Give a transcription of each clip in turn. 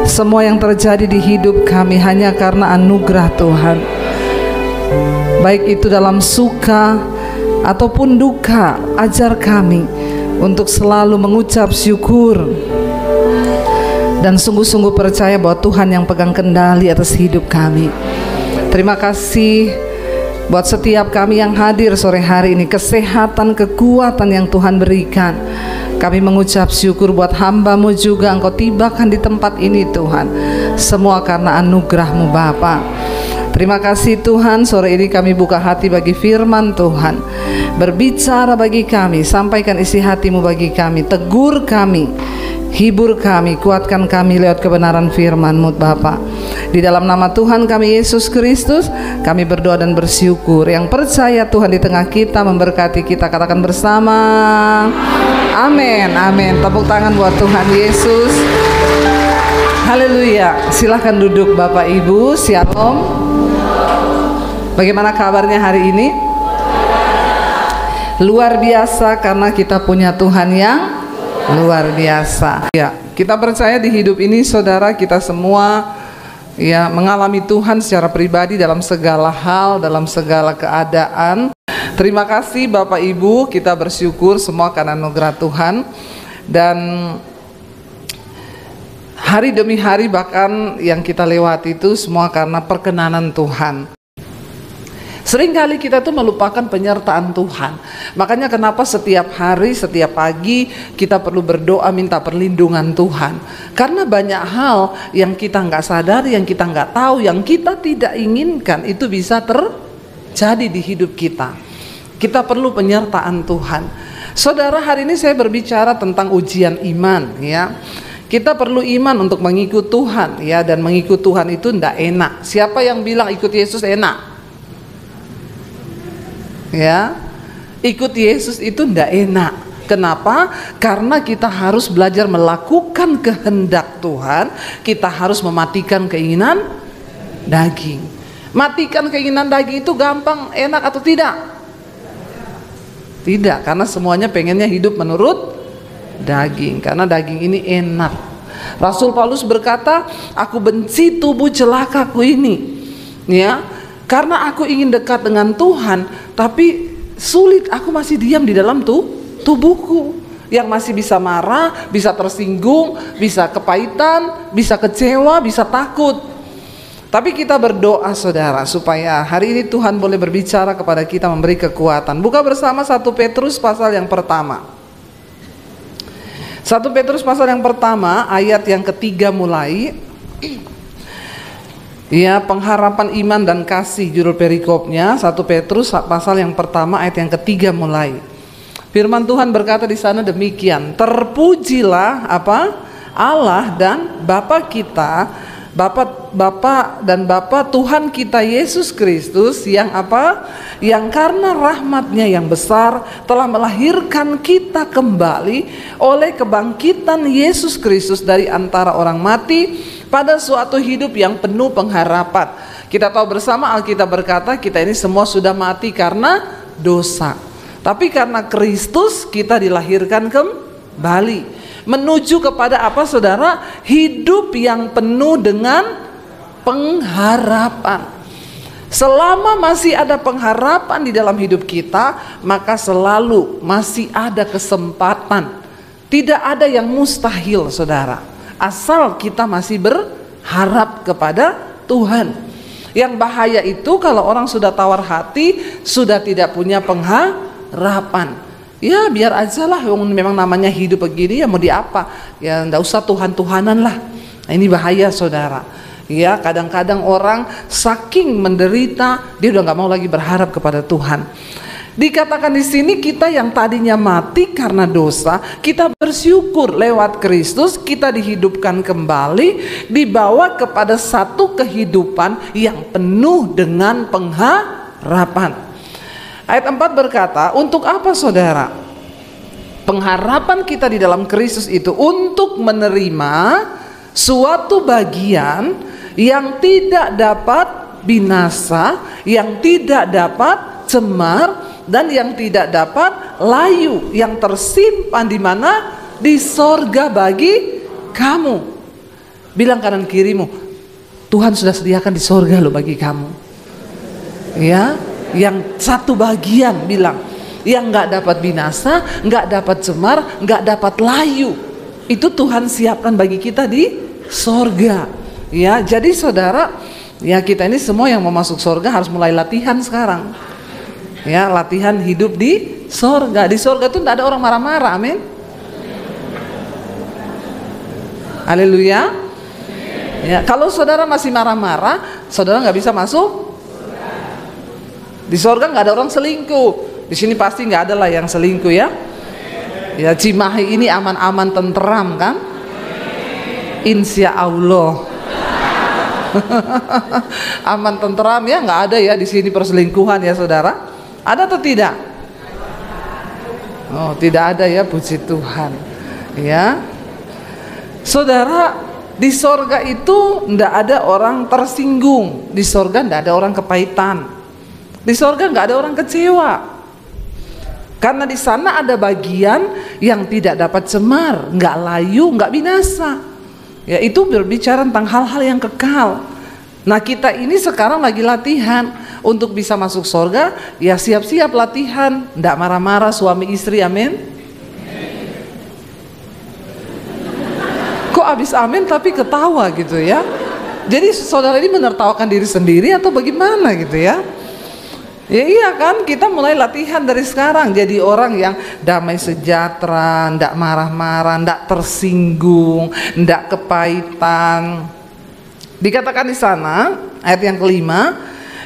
Semua yang terjadi di hidup kami hanya karena anugerah Tuhan. Baik itu dalam suka ataupun duka, ajar kami untuk selalu mengucap syukur dan sungguh-sungguh percaya bahwa Tuhan yang pegang kendali atas hidup kami. Terima kasih buat setiap kami yang hadir sore hari ini, kesehatan, kekuatan yang Tuhan berikan. Kami mengucap syukur buat hamba-Mu juga, Engkau tibakan di tempat ini Tuhan. Semua karena anugerah-Mu Bapa. Terima kasih Tuhan, sore ini kami buka hati bagi firman Tuhan. Berbicara bagi kami, sampaikan isi hati-Mu bagi kami, tegur kami, hibur kami, kuatkan kami lewat kebenaran firman-Mu Bapa. Di dalam nama Tuhan kami Yesus Kristus, kami berdoa dan bersyukur. Yang percaya Tuhan di tengah kita, memberkati kita, katakan bersama amin, amin. Tepuk tangan buat Tuhan Yesus. Haleluya. Silahkan duduk Bapak Ibu. Shalom. Bagaimana kabarnya hari ini? Luar biasa, karena kita punya Tuhan yang luar biasa. Ya, kita percaya di hidup ini saudara, kita semua ya mengalami Tuhan secara pribadi dalam segala hal, dalam segala keadaan. Terima kasih Bapak Ibu, kita bersyukur semua karena anugerah Tuhan. Dan hari demi hari bahkan yang kita lewati itu semua karena perkenanan Tuhan. Seringkali kita tuh melupakan penyertaan Tuhan. Makanya kenapa setiap hari, setiap pagi kita perlu berdoa minta perlindungan Tuhan. Karena banyak hal yang kita nggak sadari, yang kita nggak tahu, yang kita tidak inginkan itu bisa terjadi di hidup kita. Kita perlu penyertaan Tuhan. Saudara, hari ini saya berbicara tentang ujian iman ya. Kita perlu iman untuk mengikut Tuhan ya, dan mengikut Tuhan itu tidak enak. Siapa yang bilang ikut Yesus enak? Ya, ikut Yesus itu tidak enak. Kenapa? Karena kita harus belajar melakukan kehendak Tuhan. Kita harus mematikan keinginan daging. Matikan keinginan daging itu gampang, enak atau tidak? Tidak, karena semuanya pengennya hidup menurut daging. Karena daging ini enak. Rasul Paulus berkata, aku benci tubuh celakaku ini. Ya, karena aku ingin dekat dengan Tuhan, tapi sulit, aku masih diam di dalam tubuhku yang masih bisa marah, bisa tersinggung, bisa kepahitan, bisa kecewa, bisa takut. Tapi kita berdoa saudara, supaya hari ini Tuhan boleh berbicara kepada kita, memberi kekuatan. Buka bersama 1 Petrus pasal yang pertama. 1 Petrus pasal yang pertama, ayat yang ketiga mulai. Ya, pengharapan iman dan kasih judul perikopnya. 1 Petrus pasal yang pertama ayat yang ketiga mulai. Firman Tuhan berkata di sana demikian, terpujilah apa? Allah dan Bapa kita, Bapa Tuhan kita Yesus Kristus yang apa? Yang karena rahmatnya yang besar telah melahirkan kita kembali oleh kebangkitan Yesus Kristus dari antara orang mati pada suatu hidup yang penuh pengharapan. Kita tahu bersama Alkitab berkata kita ini semua sudah mati karena dosa. Tapi karena Kristus kita dilahirkan kembali, menuju kepada apa saudara? Hidup yang penuh dengan pengharapan. Selama masih ada pengharapan di dalam hidup kita, maka selalu masih ada kesempatan. Tidak ada yang mustahil saudara, asal kita masih berharap kepada Tuhan. Yang bahaya itu kalau orang sudah tawar hati, sudah tidak punya pengharapan. Ya biar aja lah, memang namanya hidup begini ya, mau diapa? Ya enggak usah Tuhan-Tuhanan lah. Nah, ini bahaya saudara. Ya kadang-kadang orang saking menderita, dia udah nggak mau lagi berharap kepada Tuhan. Dikatakan di sini kita yang tadinya mati karena dosa, kita bersyukur lewat Kristus kita dihidupkan kembali, dibawa kepada satu kehidupan yang penuh dengan pengharapan. Ayat 4 berkata, untuk apa saudara? Pengharapan kita di dalam Kristus itu untuk menerima suatu bagian yang tidak dapat binasa, yang tidak dapat cemar, dan yang tidak dapat layu, yang tersimpan di mana? Di sorga bagi kamu. Bilang kanan kirimu, Tuhan sudah sediakan di sorga loh bagi kamu. Ya, yang satu bagian bilang, yang nggak dapat binasa, nggak dapat cemar, nggak dapat layu, itu Tuhan siapkan bagi kita di sorga. Ya, jadi saudara, ya kita ini semua yang mau masuk sorga harus mulai latihan sekarang. Ya, latihan hidup di sorga. Di sorga itu tidak ada orang marah-marah, amin. Haleluya. Ya, kalau saudara masih marah-marah, saudara nggak bisa masuk. Di sorga nggak ada orang selingkuh. Di sini pasti nggak ada lah yang selingkuh ya. Ya, Cimahi ini aman-aman tenteram kan? Insya Allah. Aman tenteram ya, nggak ada ya di sini perselingkuhan ya saudara. Ada atau tidak? Oh, tidak ada ya, puji Tuhan. Ya, saudara, di sorga itu nggak ada orang tersinggung. Di sorga nggak ada orang kepahitan. Di sorga nggak ada orang kecewa. Karena di sana ada bagian yang tidak dapat cemar, nggak layu, nggak binasa. Ya, itu berbicara tentang hal-hal yang kekal. Nah, kita ini sekarang lagi latihan untuk bisa masuk sorga. Ya, siap-siap latihan, nggak marah-marah suami istri, amin. Kok abis amin tapi ketawa gitu ya? Jadi saudara ini menertawakan diri sendiri atau bagaimana gitu ya? Ya iya kan, kita mulai latihan dari sekarang jadi orang yang damai sejahtera, ndak marah-marah, ndak tersinggung, ndak kepahitan. Dikatakan di sana ayat yang kelima,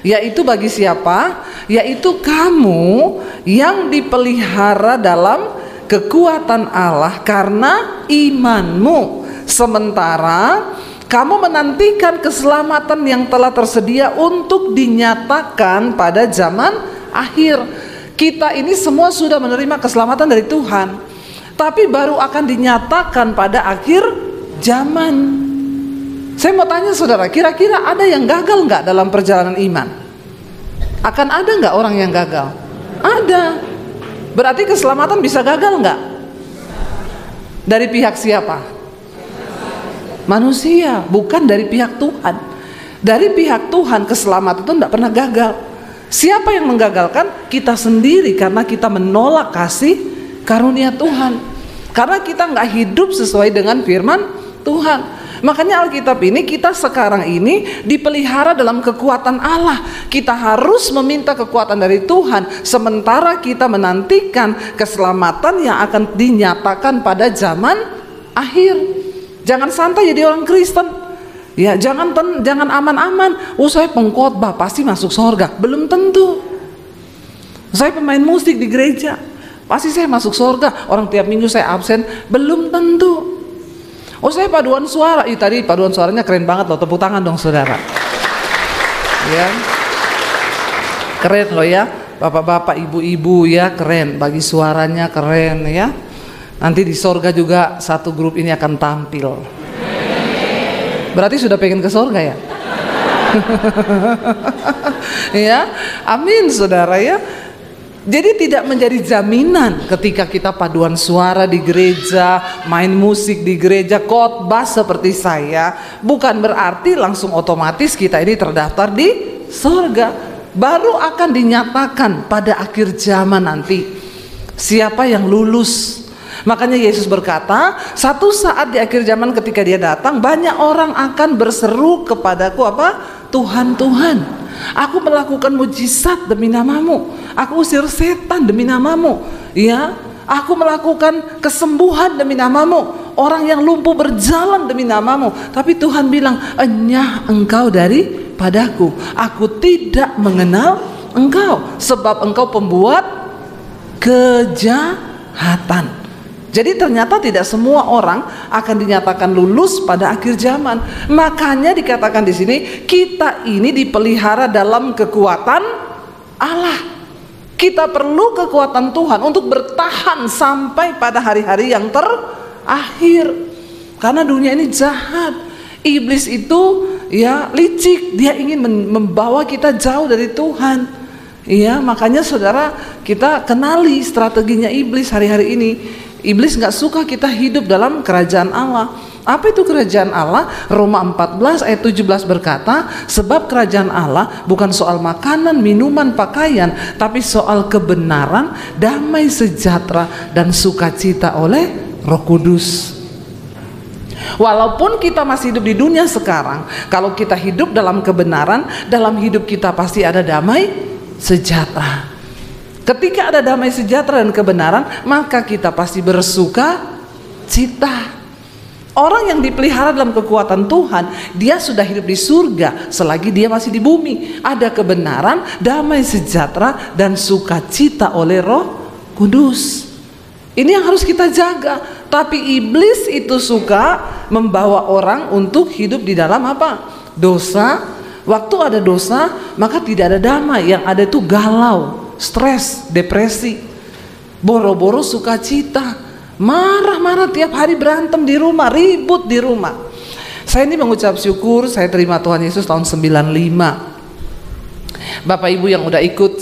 yaitu bagi siapa? Yaitu kamu yang dipelihara dalam kekuatan Allah karena imanmu, sementara kamu menantikan keselamatan yang telah tersedia untuk dinyatakan pada zaman akhir. Kita ini semua sudah menerima keselamatan dari Tuhan, tapi baru akan dinyatakan pada akhir zaman. Saya mau tanya saudara, kira-kira ada yang gagal nggak dalam perjalanan iman? Akan ada nggak orang yang gagal? Ada. Berarti keselamatan bisa gagal nggak? Dari pihak siapa? Manusia, bukan dari pihak Tuhan. Dari pihak Tuhan keselamatan itu tidak pernah gagal. Siapa yang menggagalkan? Kita sendiri, karena kita menolak kasih karunia Tuhan, karena kita nggak hidup sesuai dengan firman Tuhan. Makanya Alkitab ini, kita sekarang ini dipelihara dalam kekuatan Allah. Kita harus meminta kekuatan dari Tuhan, sementara kita menantikan keselamatan yang akan dinyatakan pada zaman akhir. Jangan santai jadi orang Kristen. Ya, jangan aman-aman. Oh, saya pengkhotbah pasti masuk surga. Belum tentu. Saya pemain musik di gereja, pasti saya masuk surga. Orang tiap minggu saya absen. Belum tentu. Oh, saya paduan suara. Tadi paduan suaranya keren banget loh. Tepuk tangan dong saudara. Ya, keren loh ya. Bapak-bapak, ibu-ibu ya, keren. Bagi suaranya keren ya. Nanti di sorga juga satu grup ini akan tampil. Berarti sudah pengen ke sorga ya? Ya, amin saudara ya. Jadi tidak menjadi jaminan ketika kita paduan suara di gereja, main musik di gereja, khotbah seperti saya, bukan berarti langsung otomatis kita ini terdaftar di sorga. Baru akan dinyatakan pada akhir zaman nanti siapa yang lulus. Makanya Yesus berkata, satu saat di akhir zaman ketika dia datang, banyak orang akan berseru kepadaku apa? Tuhan, Tuhan, aku melakukan mujizat demi namamu, aku usir setan demi namamu, ya, aku melakukan kesembuhan demi namamu, orang yang lumpuh berjalan demi namamu. Tapi Tuhan bilang, enyah engkau daripadaku, aku tidak mengenal engkau, sebab engkau pembuat kejahatan. Jadi ternyata tidak semua orang akan dinyatakan lulus pada akhir zaman. Makanya dikatakan di sini, kita ini dipelihara dalam kekuatan Allah. Kita perlu kekuatan Tuhan untuk bertahan sampai pada hari-hari yang terakhir. Karena dunia ini jahat. Iblis itu ya licik, dia ingin membawa kita jauh dari Tuhan. Ya, makanya saudara, kita kenali strateginya iblis hari-hari ini. Iblis nggak suka kita hidup dalam kerajaan Allah. Apa itu kerajaan Allah? Roma 14 ayat 17 berkata, sebab kerajaan Allah bukan soal makanan, minuman, pakaian, tapi soal kebenaran, damai sejahtera, dan sukacita oleh Roh Kudus. Walaupun kita masih hidup di dunia sekarang, kalau kita hidup dalam kebenaran, dalam hidup kita pasti ada damai sejahtera. Ketika ada damai sejahtera dan kebenaran, maka kita pasti bersuka cita. Orang yang dipelihara dalam kekuatan Tuhan, dia sudah hidup di surga selagi dia masih di bumi. Ada kebenaran, damai sejahtera, dan sukacita oleh Roh Kudus. Ini yang harus kita jaga. Tapi iblis itu suka membawa orang untuk hidup di dalam apa? Dosa. Waktu ada dosa, maka tidak ada damai. Yang ada itu galau, stres, depresi, boro-boro sukacita. Marah-marah tiap hari, berantem di rumah, ribut di rumah. Saya ini mengucap syukur, saya terima Tuhan Yesus tahun 95. Bapak Ibu yang udah ikut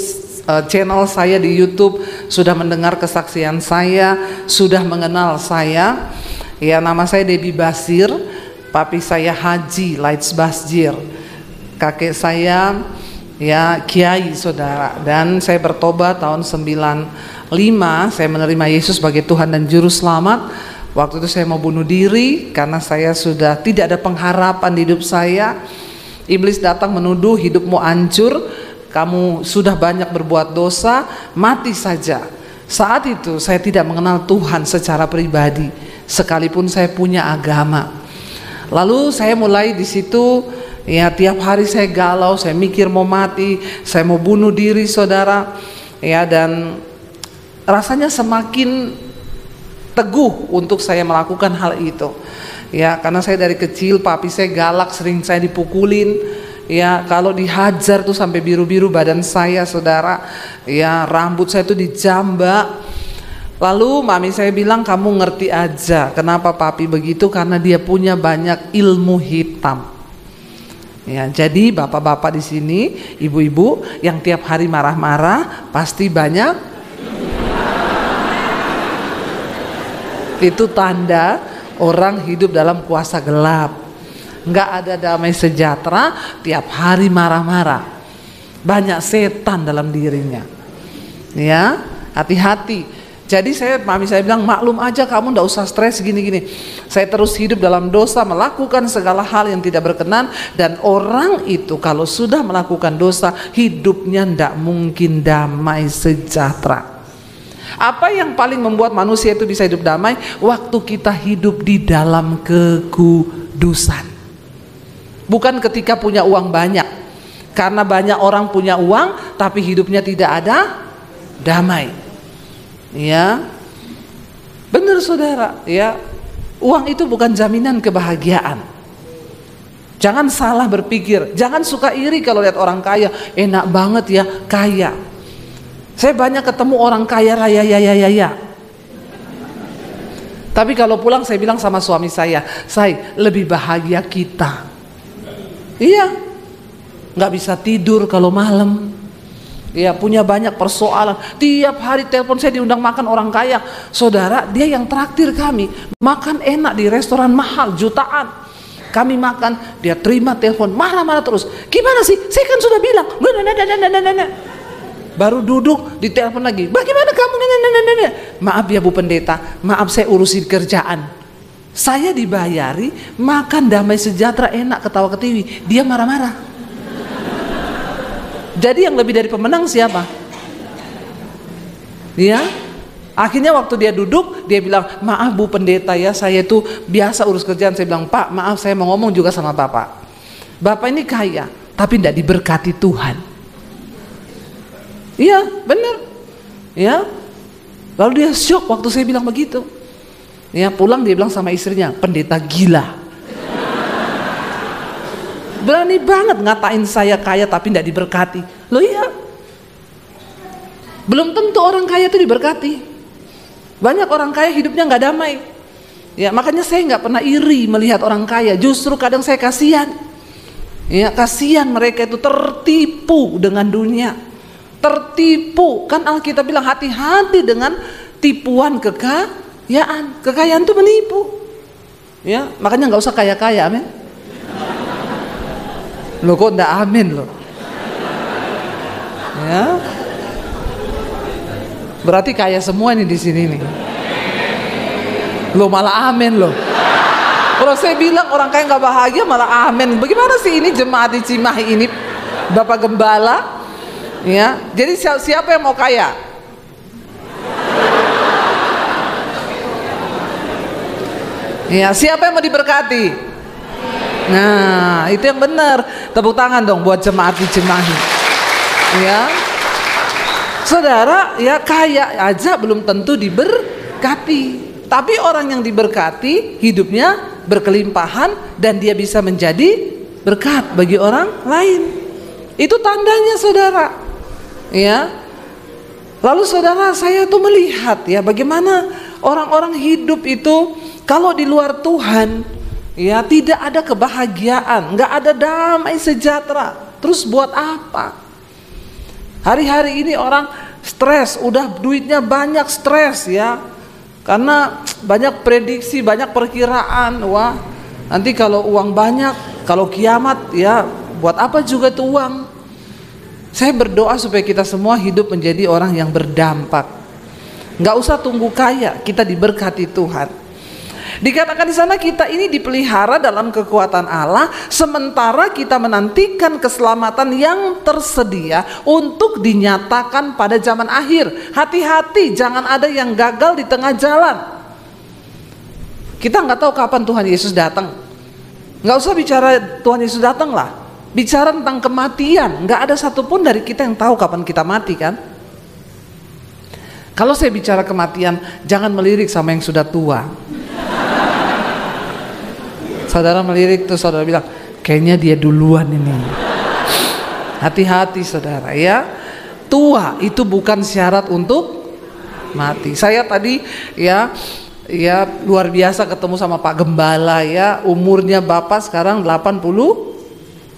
channel saya di YouTube sudah mendengar kesaksian saya, sudah mengenal saya. Ya, nama saya Debbie Basir, papi saya Haji Lights Basjir, kakek saya ya Kiai saudara, dan saya bertobat tahun 95. Saya menerima Yesus sebagai Tuhan dan Juru Selamat. Waktu itu saya mau bunuh diri karena saya sudah tidak ada pengharapan di hidup saya. Iblis datang menuduh hidupmu hancur, kamu sudah banyak berbuat dosa, mati saja. Saat itu saya tidak mengenal Tuhan secara pribadi, sekalipun saya punya agama. Lalu saya mulai di situ, ya tiap hari saya galau, saya mikir mau mati, saya mau bunuh diri saudara. Ya, dan rasanya semakin teguh untuk saya melakukan hal itu. Ya, karena saya dari kecil papi saya galak, sering saya dipukulin. Ya, kalau dihajar tuh sampai biru-biru badan saya saudara. Ya, rambut saya tuh dijambak. Lalu mami saya bilang, kamu ngerti aja kenapa papi begitu, karena dia punya banyak ilmu hitam. Ya, jadi bapak-bapak di sini, ibu-ibu yang tiap hari marah-marah pasti banyak. Itu tanda orang hidup dalam kuasa gelap. Nggak ada damai sejahtera, tiap hari marah-marah. Banyak setan dalam dirinya. Ya, hati-hati. Jadi mami saya bilang, maklum aja kamu nggak usah stres gini-gini. Saya terus hidup dalam dosa, melakukan segala hal yang tidak berkenan. Dan orang itu kalau sudah melakukan dosa, hidupnya nggak mungkin damai sejahtera. Apa yang paling membuat manusia itu bisa hidup damai? Waktu kita hidup di dalam kekudusan. Bukan ketika punya uang banyak. Karena banyak orang punya uang tapi hidupnya tidak ada damai. Ya, benar saudara. Ya, uang itu bukan jaminan kebahagiaan. Jangan salah berpikir. Jangan suka iri kalau lihat orang kaya. Enak banget ya kaya. Saya banyak ketemu orang kaya raya ya. Tapi kalau pulang saya bilang sama suami saya lebih bahagia kita. Iya, nggak bisa tidur kalau malam. Ya, punya banyak persoalan. Tiap hari telepon saya diundang makan orang kaya. Saudara, dia yang traktir kami. Makan enak di restoran mahal jutaan. Kami makan, dia terima telepon, marah-marah terus. Gimana sih? Saya kan sudah bilang. Baru duduk ditelepon lagi, bagaimana kamu? Maaf ya Bu Pendeta, maaf saya urusin kerjaan. Saya dibayari makan damai sejahtera enak ketawa ketiwi, dia marah-marah. Jadi yang lebih dari pemenang siapa? Ya, akhirnya waktu dia duduk dia bilang, maaf Bu Pendeta ya, saya itu biasa urus kerjaan. Saya bilang, Pak maaf saya mau ngomong juga sama Bapak. Bapak ini kaya tapi tidak diberkati Tuhan. Iya, benar. Ya. Lalu dia syok waktu saya bilang begitu. Ya, pulang dia bilang sama istrinya, pendeta gila. Berani banget ngatain saya kaya tapi tidak diberkati. Loh iya. Belum tentu orang kaya itu diberkati. Banyak orang kaya hidupnya nggak damai. Ya, makanya saya nggak pernah iri melihat orang kaya. Justru kadang saya kasihan. Ya, kasihan mereka itu tertipu dengan dunia. Tertipu, kan Alkitab bilang hati-hati dengan tipuan kekayaan. Kekayaan itu menipu. Ya, makanya nggak usah kaya-kaya, amin. Loh kok nggak amin loh? Ya, berarti kaya semua nih di sini nih. Loh malah amin loh. Kalau saya bilang orang kaya nggak bahagia malah amin. Bagaimana sih ini jemaat di Cimahi ini, Bapak Gembala? Ya, jadi siapa yang mau kaya? Ya, siapa yang mau diberkati? Nah, itu yang benar. Tepuk tangan dong buat jemaat di Cimahi. Ya, saudara, ya kaya aja belum tentu diberkati. Tapi orang yang diberkati hidupnya berkelimpahan dan dia bisa menjadi berkat bagi orang lain. Itu tandanya, saudara. Ya. Lalu saudara, saya tuh melihat ya bagaimana orang-orang hidup itu kalau di luar Tuhan, ya tidak ada kebahagiaan, nggak ada damai sejahtera. Terus buat apa? Hari-hari ini orang stres, udah duitnya banyak stres ya, karena banyak prediksi, banyak perkiraan. Wah, nanti kalau uang banyak, kalau kiamat ya buat apa juga tuh uang? Saya berdoa supaya kita semua hidup menjadi orang yang berdampak. Nggak usah tunggu kaya, kita diberkati Tuhan. Dikatakan di sana kita ini dipelihara dalam kekuatan Allah, sementara kita menantikan keselamatan yang tersedia untuk dinyatakan pada zaman akhir. Hati-hati, jangan ada yang gagal di tengah jalan. Kita nggak tahu kapan Tuhan Yesus datang. Nggak usah bicara Tuhan Yesus datang lah. Bicara tentang kematian, nggak ada satupun dari kita yang tahu kapan kita mati kan? Kalau saya bicara kematian, jangan melirik sama yang sudah tua. Saudara melirik tuh, saudara bilang, kayaknya dia duluan ini. Hati-hati saudara ya. Tua itu bukan syarat untuk mati. Saya tadi ya luar biasa ketemu sama Pak Gembala ya. Umurnya Bapak sekarang 87.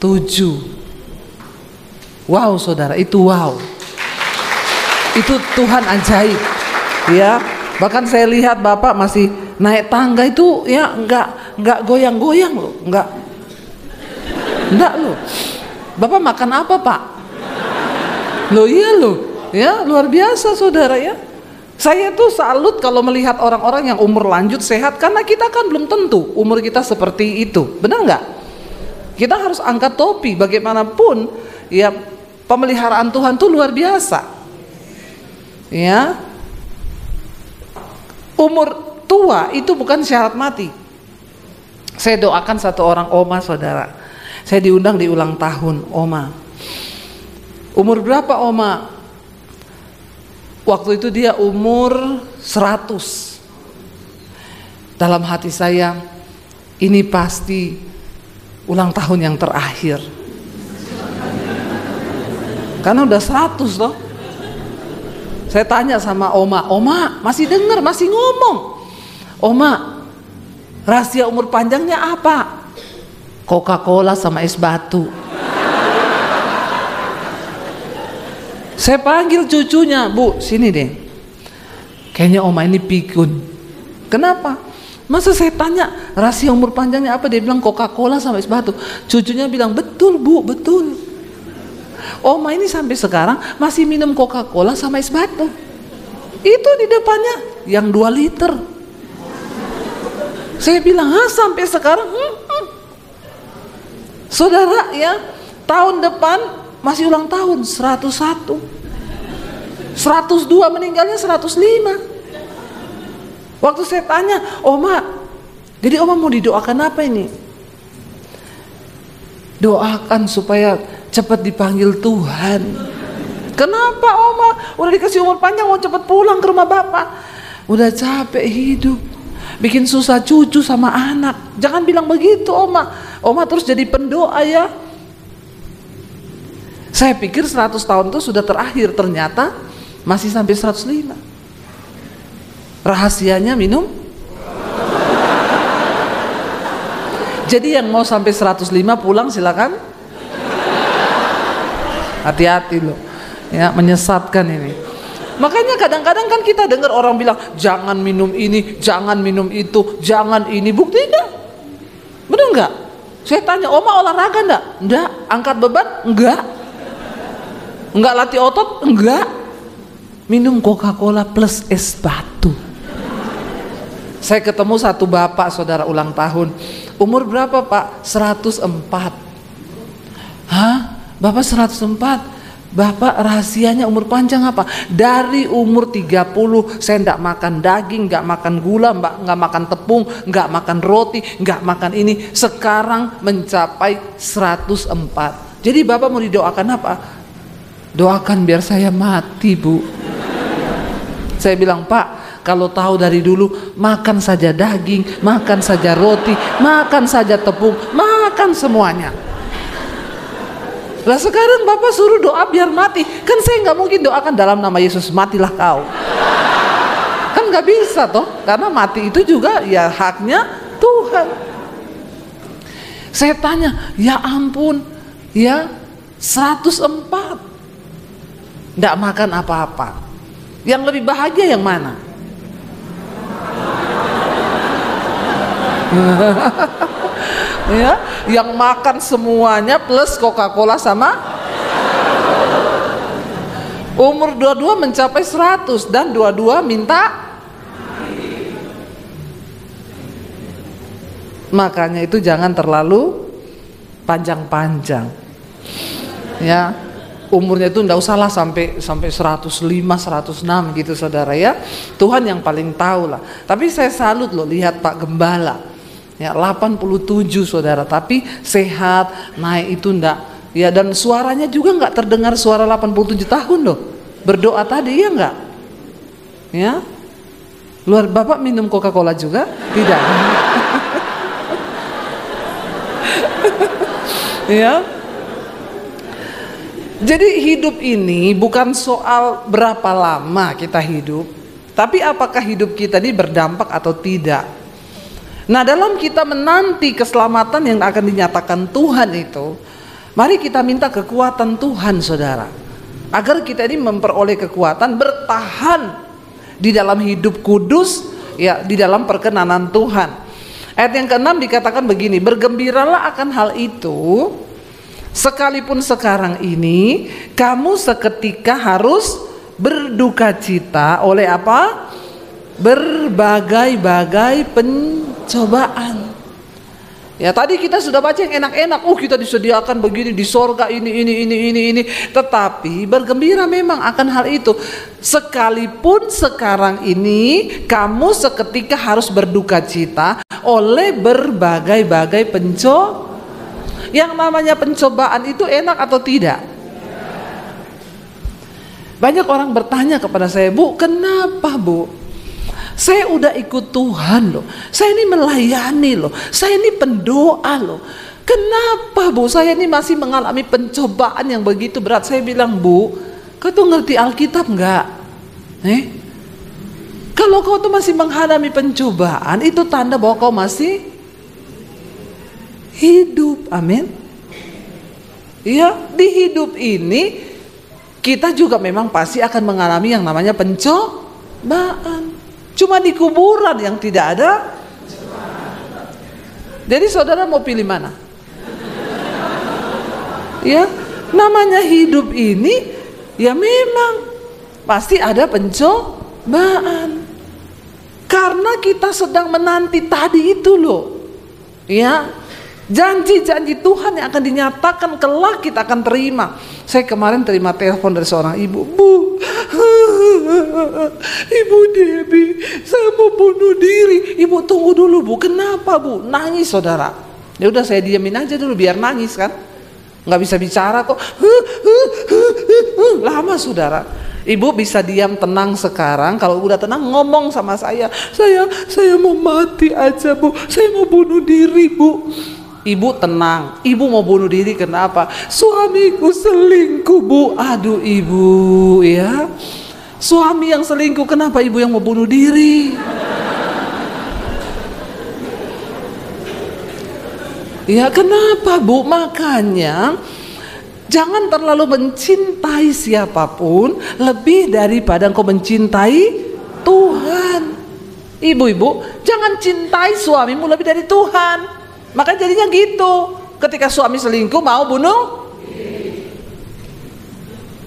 Wow saudara, itu wow. Itu Tuhan ajaib ya. Bahkan saya lihat Bapak masih naik tangga itu ya nggak goyang-goyang loh, nggak loh. Bapak makan apa Pak? Loh iya loh, ya luar biasa saudara ya. Saya tuh salut kalau melihat orang-orang yang umur lanjut sehat, karena kita kan belum tentu umur kita seperti itu, benar nggak? Kita harus angkat topi bagaimanapun ya, pemeliharaan Tuhan tuh luar biasa ya. Umur tua itu bukan syarat mati. Saya doakan satu orang oma saudara. Saya diundang di ulang tahun oma. Umur berapa oma? Waktu itu dia umur 100. Dalam hati saya, ini pasti ulang tahun yang terakhir. Karena udah 100 loh. Saya tanya sama oma, oma masih dengar, masih ngomong. Oma, rahasia umur panjangnya apa? Coca-Cola sama es batu. Saya panggil cucunya, Bu, sini deh. Kayaknya oma ini pikun. Kenapa? Masa saya tanya rahasia umur panjangnya apa? Dia bilang Coca-Cola sama es batu. Cucunya bilang, betul Bu, betul. Oma ini sampai sekarang masih minum Coca-Cola sama es batu. Itu di depannya yang 2 liter. Saya bilang, sampai sekarang? Saudara ya, tahun depan masih ulang tahun 101. 102 meninggalnya 105. Waktu saya tanya, Oma, jadi Oma mau didoakan apa ini? Doakan supaya cepat dipanggil Tuhan. Kenapa Oma? Udah dikasih umur panjang, mau cepat pulang ke rumah Bapak. Udah capek hidup, bikin susah cucu sama anak. Jangan bilang begitu Oma. Oma terus jadi pendoa ya. Saya pikir 100 tahun itu sudah terakhir, ternyata masih sampai 105. Rahasianya minum. Jadi yang mau sampai 105 pulang silakan. Hati-hati loh ya, menyesatkan ini. Makanya kadang-kadang kan kita dengar orang bilang jangan minum ini, jangan minum itu, jangan ini. Buktinya, benar nggak? Saya tanya, Oma olahraga enggak? Enggak. Angkat beban? Enggak. Enggak latih otot? Enggak. Minum Coca-Cola plus es batu. Saya ketemu satu bapak, saudara, ulang tahun. Umur berapa, Pak? 104. Hah? Bapak 104? Bapak rahasianya umur panjang apa? Dari umur 30 saya enggak makan daging, enggak makan gula, enggak makan tepung, enggak makan roti, enggak makan ini. Sekarang mencapai 104. Jadi Bapak mau didoakan apa? Doakan biar saya mati, Bu. Saya bilang, Pak, kalau tahu dari dulu makan saja daging, makan saja roti, makan saja tepung, makan semuanya. Lah sekarang Bapak suruh doa biar mati. Kan saya nggak mungkin doakan dalam nama Yesus, matilah kau. Kan nggak bisa toh, karena mati itu juga ya haknya Tuhan. Saya tanya, ya ampun, ya 104, nggak makan apa-apa. Yang lebih bahagia yang mana? Ya, yang makan semuanya plus Coca-Cola sama umur 22 mencapai 100 dan 22 minta. Makanya itu jangan terlalu panjang-panjang. Ya, umurnya itu enggak usahlah sampai 105, 106 gitu, saudara ya. Tuhan yang paling tahu lah. Tapi saya salut loh lihat Pak Gembala. Ya 87, saudara, tapi sehat, naik itu enggak. Ya, dan suaranya juga enggak terdengar suara 87 tahun loh. Berdoa tadi, ya enggak? Ya. Luar. Bapak minum Coca-Cola juga? Tidak. Ya. Jadi hidup ini bukan soal berapa lama kita hidup, tapi apakah hidup kita ini berdampak atau tidak. Nah, dalam kita menanti keselamatan yang akan dinyatakan Tuhan itu, mari kita minta kekuatan Tuhan, saudara, agar kita ini memperoleh kekuatan bertahan di dalam hidup kudus, ya, di dalam perkenanan Tuhan. Ayat yang ke-6 dikatakan begini, bergembiralah akan hal itu, sekalipun sekarang ini kamu seketika harus berduka cita oleh apa? Berbagai-bagai pencobaan. Ya, tadi kita sudah baca yang enak-enak. Kita disediakan begini di sorga, ini. Tetapi bergembira memang akan hal itu. Sekalipun sekarang ini kamu seketika harus berduka cita oleh berbagai-bagai pencobaan. Yang namanya pencobaan itu enak atau tidak? Banyak orang bertanya kepada saya, Bu, kenapa, Bu? Saya udah ikut Tuhan loh, saya ini melayani loh, saya ini pendoa loh. Kenapa, Bu, saya ini masih mengalami pencobaan yang begitu berat? Saya bilang, Bu, kau tuh ngerti Alkitab enggak? Kalau kau tuh masih menghadapi pencobaan, itu tanda bahwa kau masih hidup. Amin. Ya, di hidup ini kita juga memang pasti akan mengalami yang namanya pencobaan. Cuma di kuburan yang tidak ada. Jadi saudara mau pilih mana? Ya, namanya hidup ini ya memang pasti ada pencobaan. Karena kita sedang menanti tadi itu loh. Ya, janji-janji Tuhan yang akan dinyatakan kelak kita akan terima. Saya kemarin terima telepon dari seorang ibu, Bu, Ibu Debbie, saya mau bunuh diri. Ibu tunggu dulu, Bu. Kenapa, Bu? Nangis, saudara. Ya udah, saya diamin aja dulu biar nangis kan. Nggak bisa bicara kok. Lama, saudara. Ibu bisa diam tenang sekarang. Kalau udah tenang ngomong sama saya mau mati aja, Bu. Saya mau bunuh diri, Bu. Ibu tenang, ibu mau bunuh diri kenapa? Suamiku selingkuh, Bu. Aduh, ibu, ya. Suami yang selingkuh, kenapa ibu yang mau bunuh diri? Ya, kenapa, Bu? Makanya Jangan terlalu mencintai siapapun lebih daripada engkau mencintai Tuhan. Ibu-ibu, jangan cintai suamimu lebih dari Tuhan. Makanya jadinya gitu. Ketika suami selingkuh mau bunuh.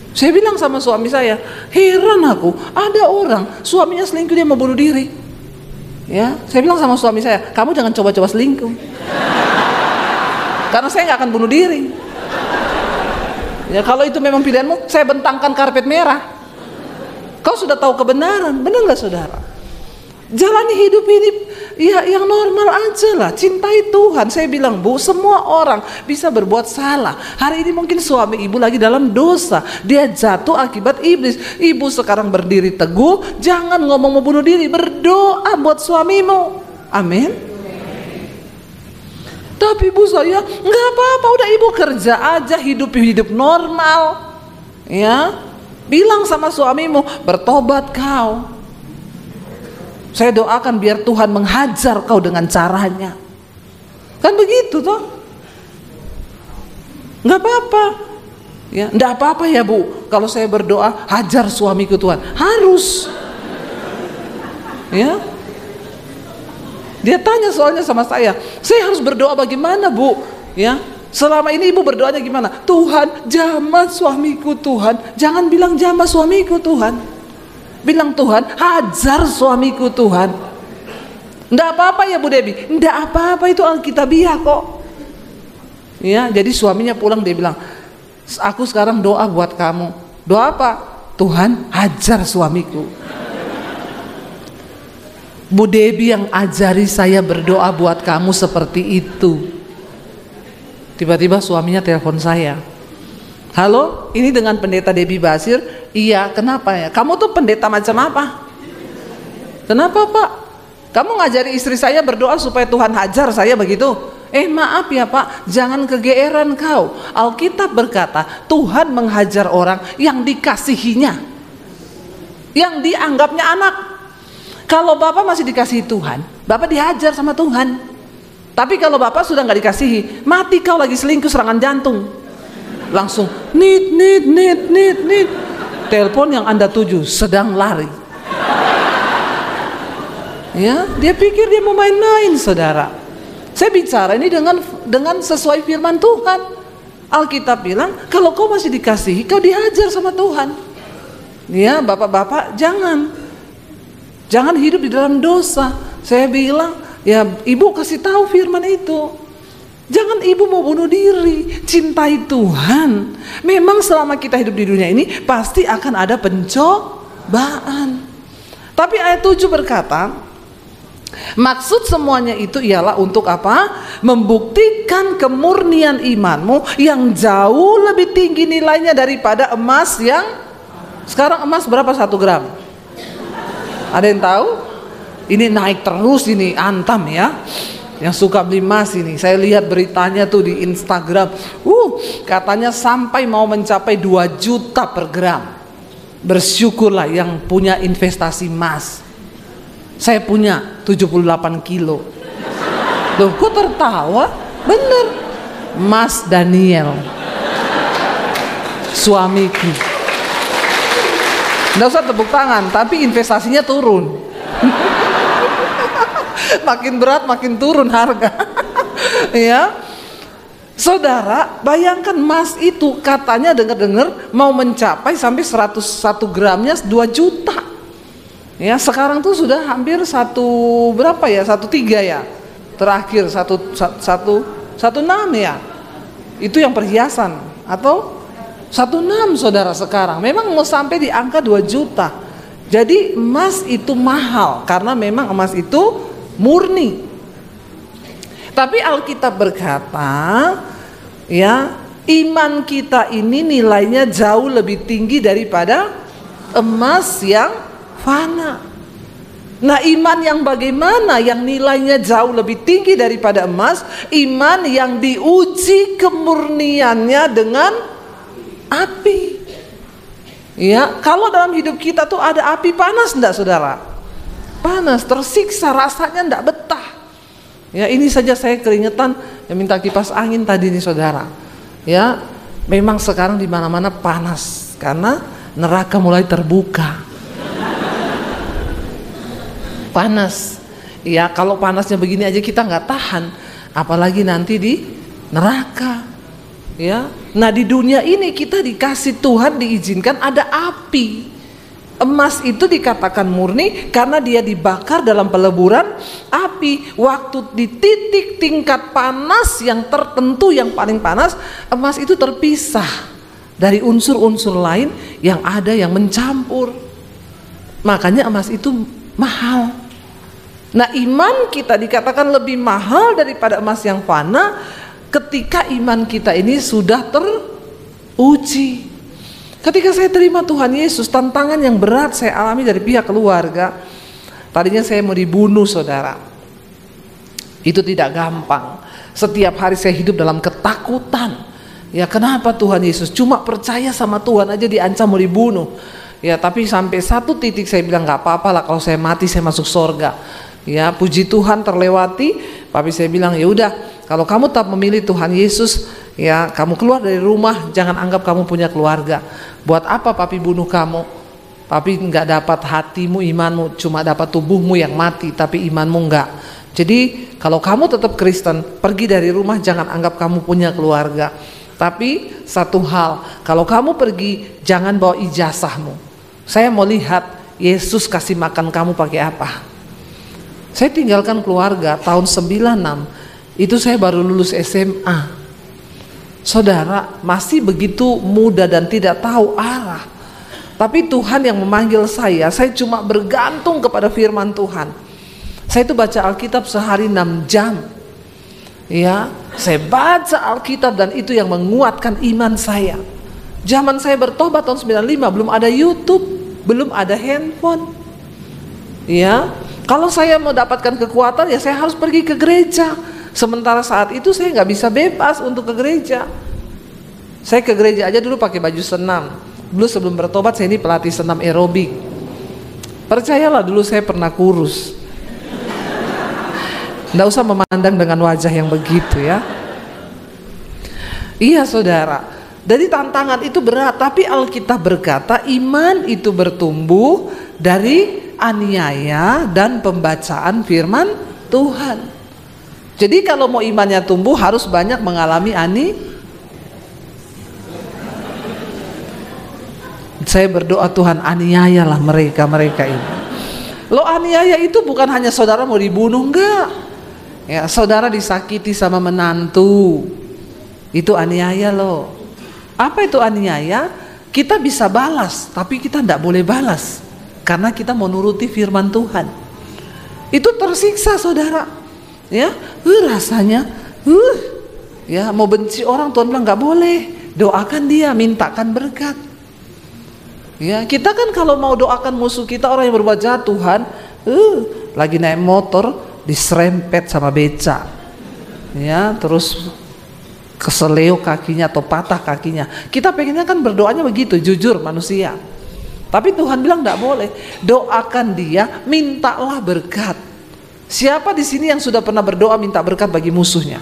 Saya bilang sama suami saya, heran aku, ada orang suaminya selingkuh dia mau bunuh diri. Ya, saya bilang sama suami saya, kamu jangan coba-coba selingkuh. Karena saya nggak akan bunuh diri. Ya, kalau itu memang pilihanmu, saya bentangkan karpet merah. Kau sudah tahu kebenaran, benar nggak saudara? Jalani hidup ini ya yang normal aja lah. Cintai Tuhan. Saya bilang, Bu, semua orang bisa berbuat salah. Hari ini mungkin suami ibu lagi dalam dosa, dia jatuh akibat iblis. Ibu sekarang berdiri teguh, jangan ngomong mau bunuh diri, berdoa buat suamimu. Amin. Tapi ibu saya, nggak apa-apa, udah ibu kerja aja, hidup normal. Ya, bilang sama suamimu, bertobat kau. Saya doakan biar Tuhan menghajar kau dengan caranya. Kan begitu toh? Nggak apa-apa. Ya, nggak apa-apa ya Bu, kalau saya berdoa hajar suamiku Tuhan. Harus. Ya. Dia tanya soalnya sama saya harus berdoa bagaimana Bu? Ya, selama ini ibu berdoanya gimana? Tuhan, jamah suamiku Tuhan. Jangan bilang jamah suamiku Tuhan. Bilang Tuhan, hajar suamiku Tuhan. Nggak apa-apa ya Bu Debbie? Nggak apa-apa, itu Alkitabiah kok. Ya, jadi suaminya pulang dia bilang, aku sekarang doa buat kamu. Doa apa? Tuhan, hajar suamiku. Bu Debbie yang ajari saya berdoa buat kamu seperti itu. Tiba-tiba suaminya telepon saya. Halo, ini dengan pendeta Debbie Basir. Iya, kenapa ya? Kamu tuh pendeta macam apa? Kenapa Pak? Kamu ngajari istri saya berdoa supaya Tuhan hajar saya begitu? Maaf ya Pak, jangan kegeeran kau. Alkitab berkata, Tuhan menghajar orang yang dikasihinya, yang dianggapnya anak. Kalau Bapak masih dikasihi Tuhan, Bapak dihajar sama Tuhan. Tapi kalau Bapak sudah nggak dikasihi, mati kau lagi selingkuh serangan jantung. Langsung nit. Telepon yang Anda tuju sedang lari. Ya, dia pikir dia mau main-main, saudara. Saya bicara ini dengan sesuai firman Tuhan. Alkitab bilang, kalau kau masih dikasihi, kau dihajar sama Tuhan. Ya, bapak-bapak jangan hidup di dalam dosa. Saya bilang, ya ibu kasih tahu firman itu. Jangan ibu mau bunuh diri, cintai Tuhan. Memang selama kita hidup di dunia ini pasti akan ada pencobaan. Tapi ayat 7 berkata, maksud semuanya itu ialah untuk apa? Membuktikan kemurnian imanmu yang jauh lebih tinggi nilainya daripada emas yang sekarang emas berapa 1 gram? Ada yang tahu? Ini naik terus ini, antam ya. Yang suka beli emas ini, saya lihat beritanya tuh di Instagram. Katanya sampai mau mencapai 2 juta per gram. Bersyukurlah yang punya investasi emas. Saya punya 78 kilo. Loh, kok tertawa? Bener, Mas Daniel, suamiku. Nggak usah tepuk tangan, tapi investasinya turun. Makin berat makin turun harga. Ya, saudara, bayangkan emas itu katanya dengar-dengar mau mencapai sampai 101 gramnya 2 juta. Ya, sekarang tuh sudah hampir 1,3 ya. Terakhir 1,16 ya. Itu yang perhiasan, atau 1,6 saudara sekarang. Memang mau sampai di angka 2 juta. Jadi emas itu mahal karena memang emas itu murni. Tapi Alkitab berkata, ya, iman kita ini nilainya jauh lebih tinggi daripada emas yang fana. Nah, iman yang bagaimana yang nilainya jauh lebih tinggi daripada emas? Iman yang diuji kemurniannya dengan api. Ya, kalau dalam hidup kita tuh ada api panas enggak saudara? Panas, tersiksa, rasanya enggak betah. Ya, ini saja saya keringetan, ya minta kipas angin tadi nih saudara. Ya, Memang sekarang di mana-mana panas karena neraka mulai terbuka. Panas. Ya, kalau panasnya begini aja kita nggak tahan, apalagi nanti di neraka. Ya. Nah, di dunia ini kita dikasih Tuhan diizinkan ada api. Emas itu dikatakan murni karena dia dibakar dalam peleburan api. Waktu di titik tingkat panas yang tertentu, yang paling panas, emas itu terpisah dari unsur-unsur lain yang ada yang mencampur. Makanya emas itu mahal. Nah, iman kita dikatakan lebih mahal daripada emas yang fana ketika iman kita ini sudah teruji. Ketika saya terima Tuhan Yesus, tantangan yang berat saya alami dari pihak keluarga. Tadinya saya mau dibunuh, saudara. Itu tidak gampang. Setiap hari saya hidup dalam ketakutan. Ya, kenapa Tuhan Yesus? Cuma percaya sama Tuhan aja diancam mau dibunuh. Ya, tapi sampai satu titik saya bilang gak apa-apa lah, kalau saya mati saya masuk surga. Ya, puji Tuhan terlewati. Tapi saya bilang ya udah, kalau kamu tetap memilih Tuhan Yesus, ya kamu keluar dari rumah, jangan anggap kamu punya keluarga. Buat apa papi bunuh kamu? Papi nggak dapat hatimu, imanmu, cuma dapat tubuhmu yang mati, tapi imanmu nggak. Jadi kalau kamu tetap Kristen, pergi dari rumah, jangan anggap kamu punya keluarga. Tapi satu hal, kalau kamu pergi, jangan bawa ijazahmu. Saya mau lihat Yesus kasih makan kamu pakai apa. Saya tinggalkan keluarga tahun 96, itu saya baru lulus SMA. Saudara, masih begitu muda dan tidak tahu arah. Tapi Tuhan yang memanggil saya cuma bergantung kepada firman Tuhan. Saya itu baca Alkitab sehari 6 jam. Ya, saya baca Alkitab dan itu yang menguatkan iman saya. Zaman saya bertobat tahun 95, belum ada YouTube, belum ada handphone. Ya, kalau saya mau dapatkan kekuatan ya saya harus pergi ke gereja. Sementara saat itu saya nggak bisa bebas untuk ke gereja. Saya ke gereja aja dulu pakai baju senam. Dulu sebelum bertobat saya ini pelatih senam aerobik. Percayalah dulu saya pernah kurus. Nggak usah memandang dengan wajah yang begitu ya. Iya saudara. Jadi tantangan itu berat. Tapi Alkitab berkata iman itu bertumbuh dari aniaya dan pembacaan firman Tuhan. Jadi kalau mau imannya tumbuh harus banyak mengalami Saya berdoa Tuhan aniayalah mereka ini. Lo aniaya itu bukan hanya saudara mau dibunuh, enggak. Ya, saudara disakiti sama menantu. Itu aniaya loh. Apa itu aniaya? Kita bisa balas, tapi kita enggak boleh balas karena kita mau nuruti firman Tuhan. Itu tersiksa saudara. Ya, rasanya ya mau benci orang, Tuhan bilang nggak boleh, doakan dia, mintakan berkat. Ya, kita kan kalau mau doakan musuh kita, orang yang berbuat jahat, Tuhan lagi naik motor diserempet sama beca, ya terus keseleo kakinya atau patah kakinya. Kita pengennya kan berdoanya begitu, jujur manusia. Tapi Tuhan bilang nggak boleh, doakan dia, mintalah berkat. Siapa di sini yang sudah pernah berdoa minta berkat bagi musuhnya?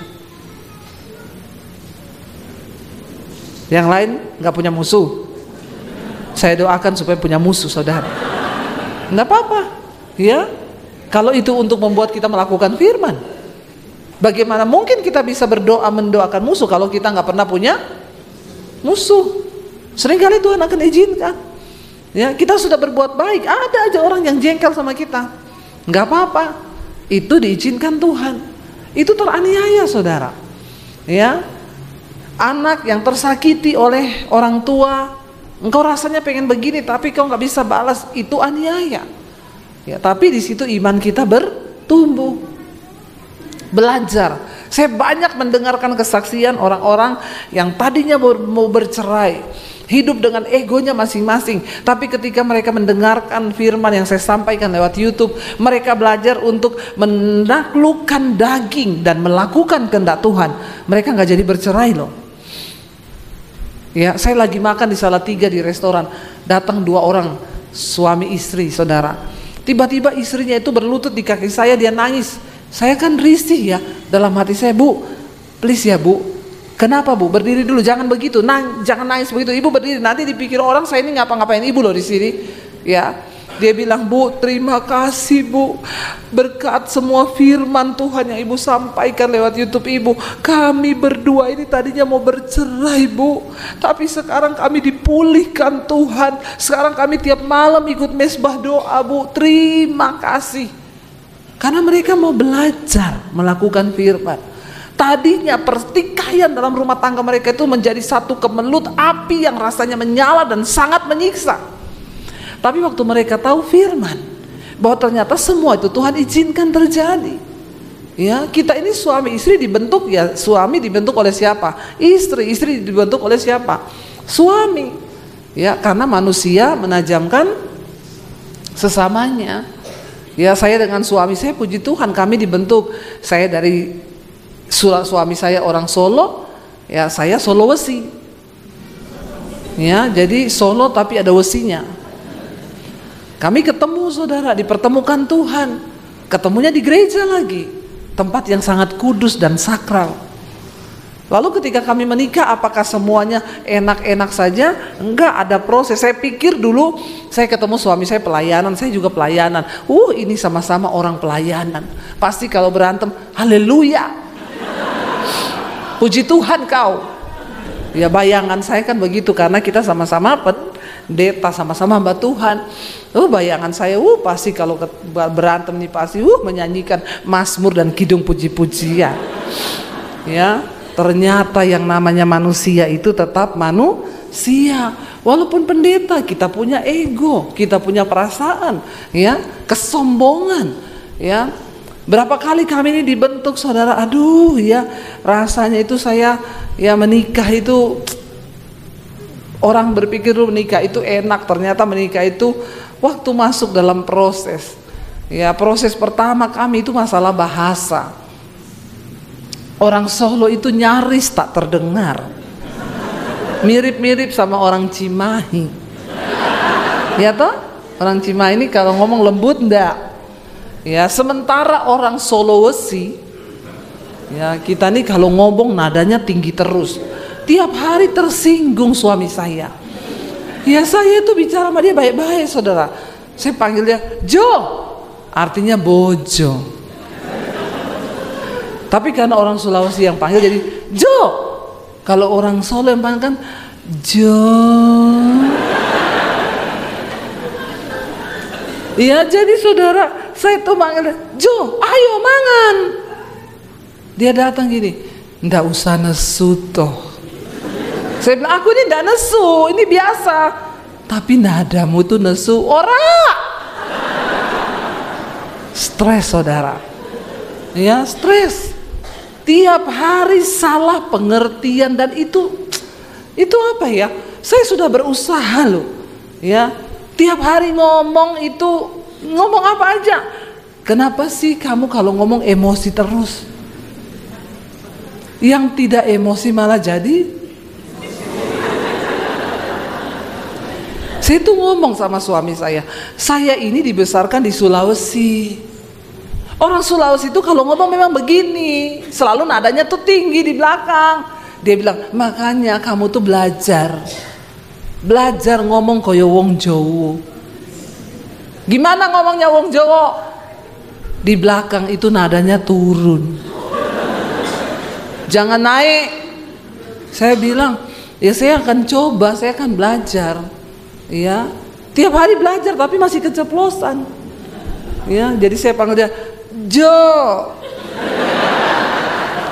Yang lain nggak punya musuh. Saya doakan supaya punya musuh, saudara. Nggak apa-apa, ya. Kalau itu untuk membuat kita melakukan firman, bagaimana mungkin kita bisa berdoa mendoakan musuh kalau kita nggak pernah punya musuh? Seringkali Tuhan akan izinkan. Ya, kita sudah berbuat baik, ada aja orang yang jengkel sama kita. Nggak apa-apa. Itu diizinkan Tuhan. Itu teraniaya saudara. Ya, anak yang tersakiti oleh orang tua, engkau rasanya pengen begini tapi kau nggak bisa balas, itu aniaya. Ya, tapi di situ iman kita bertumbuh. Belajar. Saya banyak mendengarkan kesaksian orang-orang yang tadinya mau bercerai, hidup dengan egonya masing-masing, tapi ketika mereka mendengarkan firman yang saya sampaikan lewat YouTube, mereka belajar untuk menaklukkan daging dan melakukan kehendak Tuhan. Mereka nggak jadi bercerai loh. Ya, saya lagi makan di Salatiga di restoran, datang 2 orang suami istri, saudara. Tiba-tiba istrinya itu berlutut di kaki saya, dia nangis. Saya kan risih ya, dalam hati saya, Bu, please ya Bu, Kenapa Bu? Berdiri dulu, jangan begitu, jangan nangis begitu. Ibu berdiri, nanti dipikir orang saya ini ngapa-ngapain ibu loh di sini. Ya, dia bilang, Bu, terima kasih Bu, berkat semua firman Tuhan yang ibu sampaikan lewat YouTube ibu. Kami berdua ini tadinya mau bercerai Bu, tapi sekarang kami dipulihkan Tuhan. Sekarang kami tiap malam ikut mesbah doa Bu. Terima kasih. Karena mereka mau belajar melakukan firman. Tadinya pertikaian dalam rumah tangga mereka itu menjadi satu kemelut api yang rasanya menyala dan sangat menyiksa. Tapi waktu mereka tahu firman, bahwa ternyata semua itu Tuhan izinkan terjadi. Ya, kita ini suami istri dibentuk, ya suami dibentuk oleh siapa? Istri dibentuk oleh siapa? Suami. Ya, karena manusia menajamkan sesamanya. Ya, saya dengan suami saya, puji Tuhan kami dibentuk. Saya dari suami saya orang Solo, ya saya Solo Wesi. Ya, jadi Solo tapi ada wesinya. Kami ketemu saudara, dipertemukan Tuhan. Ketemunya di gereja lagi, tempat yang sangat kudus dan sakral. Lalu ketika kami menikah, apakah semuanya enak-enak saja? Enggak, ada proses. Saya pikir dulu, saya ketemu suami saya pelayanan, saya juga pelayanan. Ini sama-sama orang pelayanan. Pasti kalau berantem, haleluya, puji Tuhan kau. Ya bayangan saya kan begitu, karena kita sama-sama pendeta, sama-sama hamba Tuhan. Bayangan saya, pasti kalau berantem nih pasti menyanyikan mazmur dan kidung puji-pujian. Ya, ternyata yang namanya manusia itu tetap manusia. Walaupun pendeta, kita punya ego, kita punya perasaan, ya, kesombongan, ya. Berapa kali kami ini dibentuk saudara, aduh ya rasanya itu saya ya menikah itu, orang berpikir menikah itu enak, ternyata menikah itu waktu masuk dalam proses. Ya, proses pertama kami itu masalah bahasa. Orang Solo itu nyaris tak terdengar, mirip-mirip sama orang Cimahi. Ya toh, orang Cimahi ini kalau ngomong lembut enggak. Ya, sementara orang Sulawesi, ya kita nih kalau ngomong nadanya tinggi terus. Tiap hari tersinggung suami saya. Ya saya itu bicara sama dia baik-baik saudara. Saya panggil dia Jo, artinya bojo. Tapi karena orang Sulawesi yang panggil jadi Jo. Kalau orang Solo yang panggil kan Jo. Ya jadi saudara, saya tuh manggil Jo, ayo mangan. Dia datang gini, ndak usah nesu toh. Saya bilang, aku ini ndak nesu, ini biasa. Tapi nadamu tuh nesu, ora. Stres saudara. Ya stres. Tiap hari salah pengertian, dan itu apa ya? Saya sudah berusaha loh. Ya. Tiap hari ngomong itu, ngomong apa aja. Kenapa sih kamu kalau ngomong emosi terus? Yang tidak emosi malah jadi. Saya tuh ngomong sama suami saya ini dibesarkan di Sulawesi. Orang Sulawesi itu kalau ngomong memang begini, selalu nadanya tuh tinggi di belakang. Dia bilang, makanya kamu tuh belajar ngomong kaya wong Jawa. Gimana ngomongnya wong Jawa? Di belakang itu nadanya turun, jangan naik. Saya bilang, ya saya akan coba, saya akan belajar. Ya, tiap hari belajar tapi masih keceplosan. Ya, jadi saya panggil dia, Jo,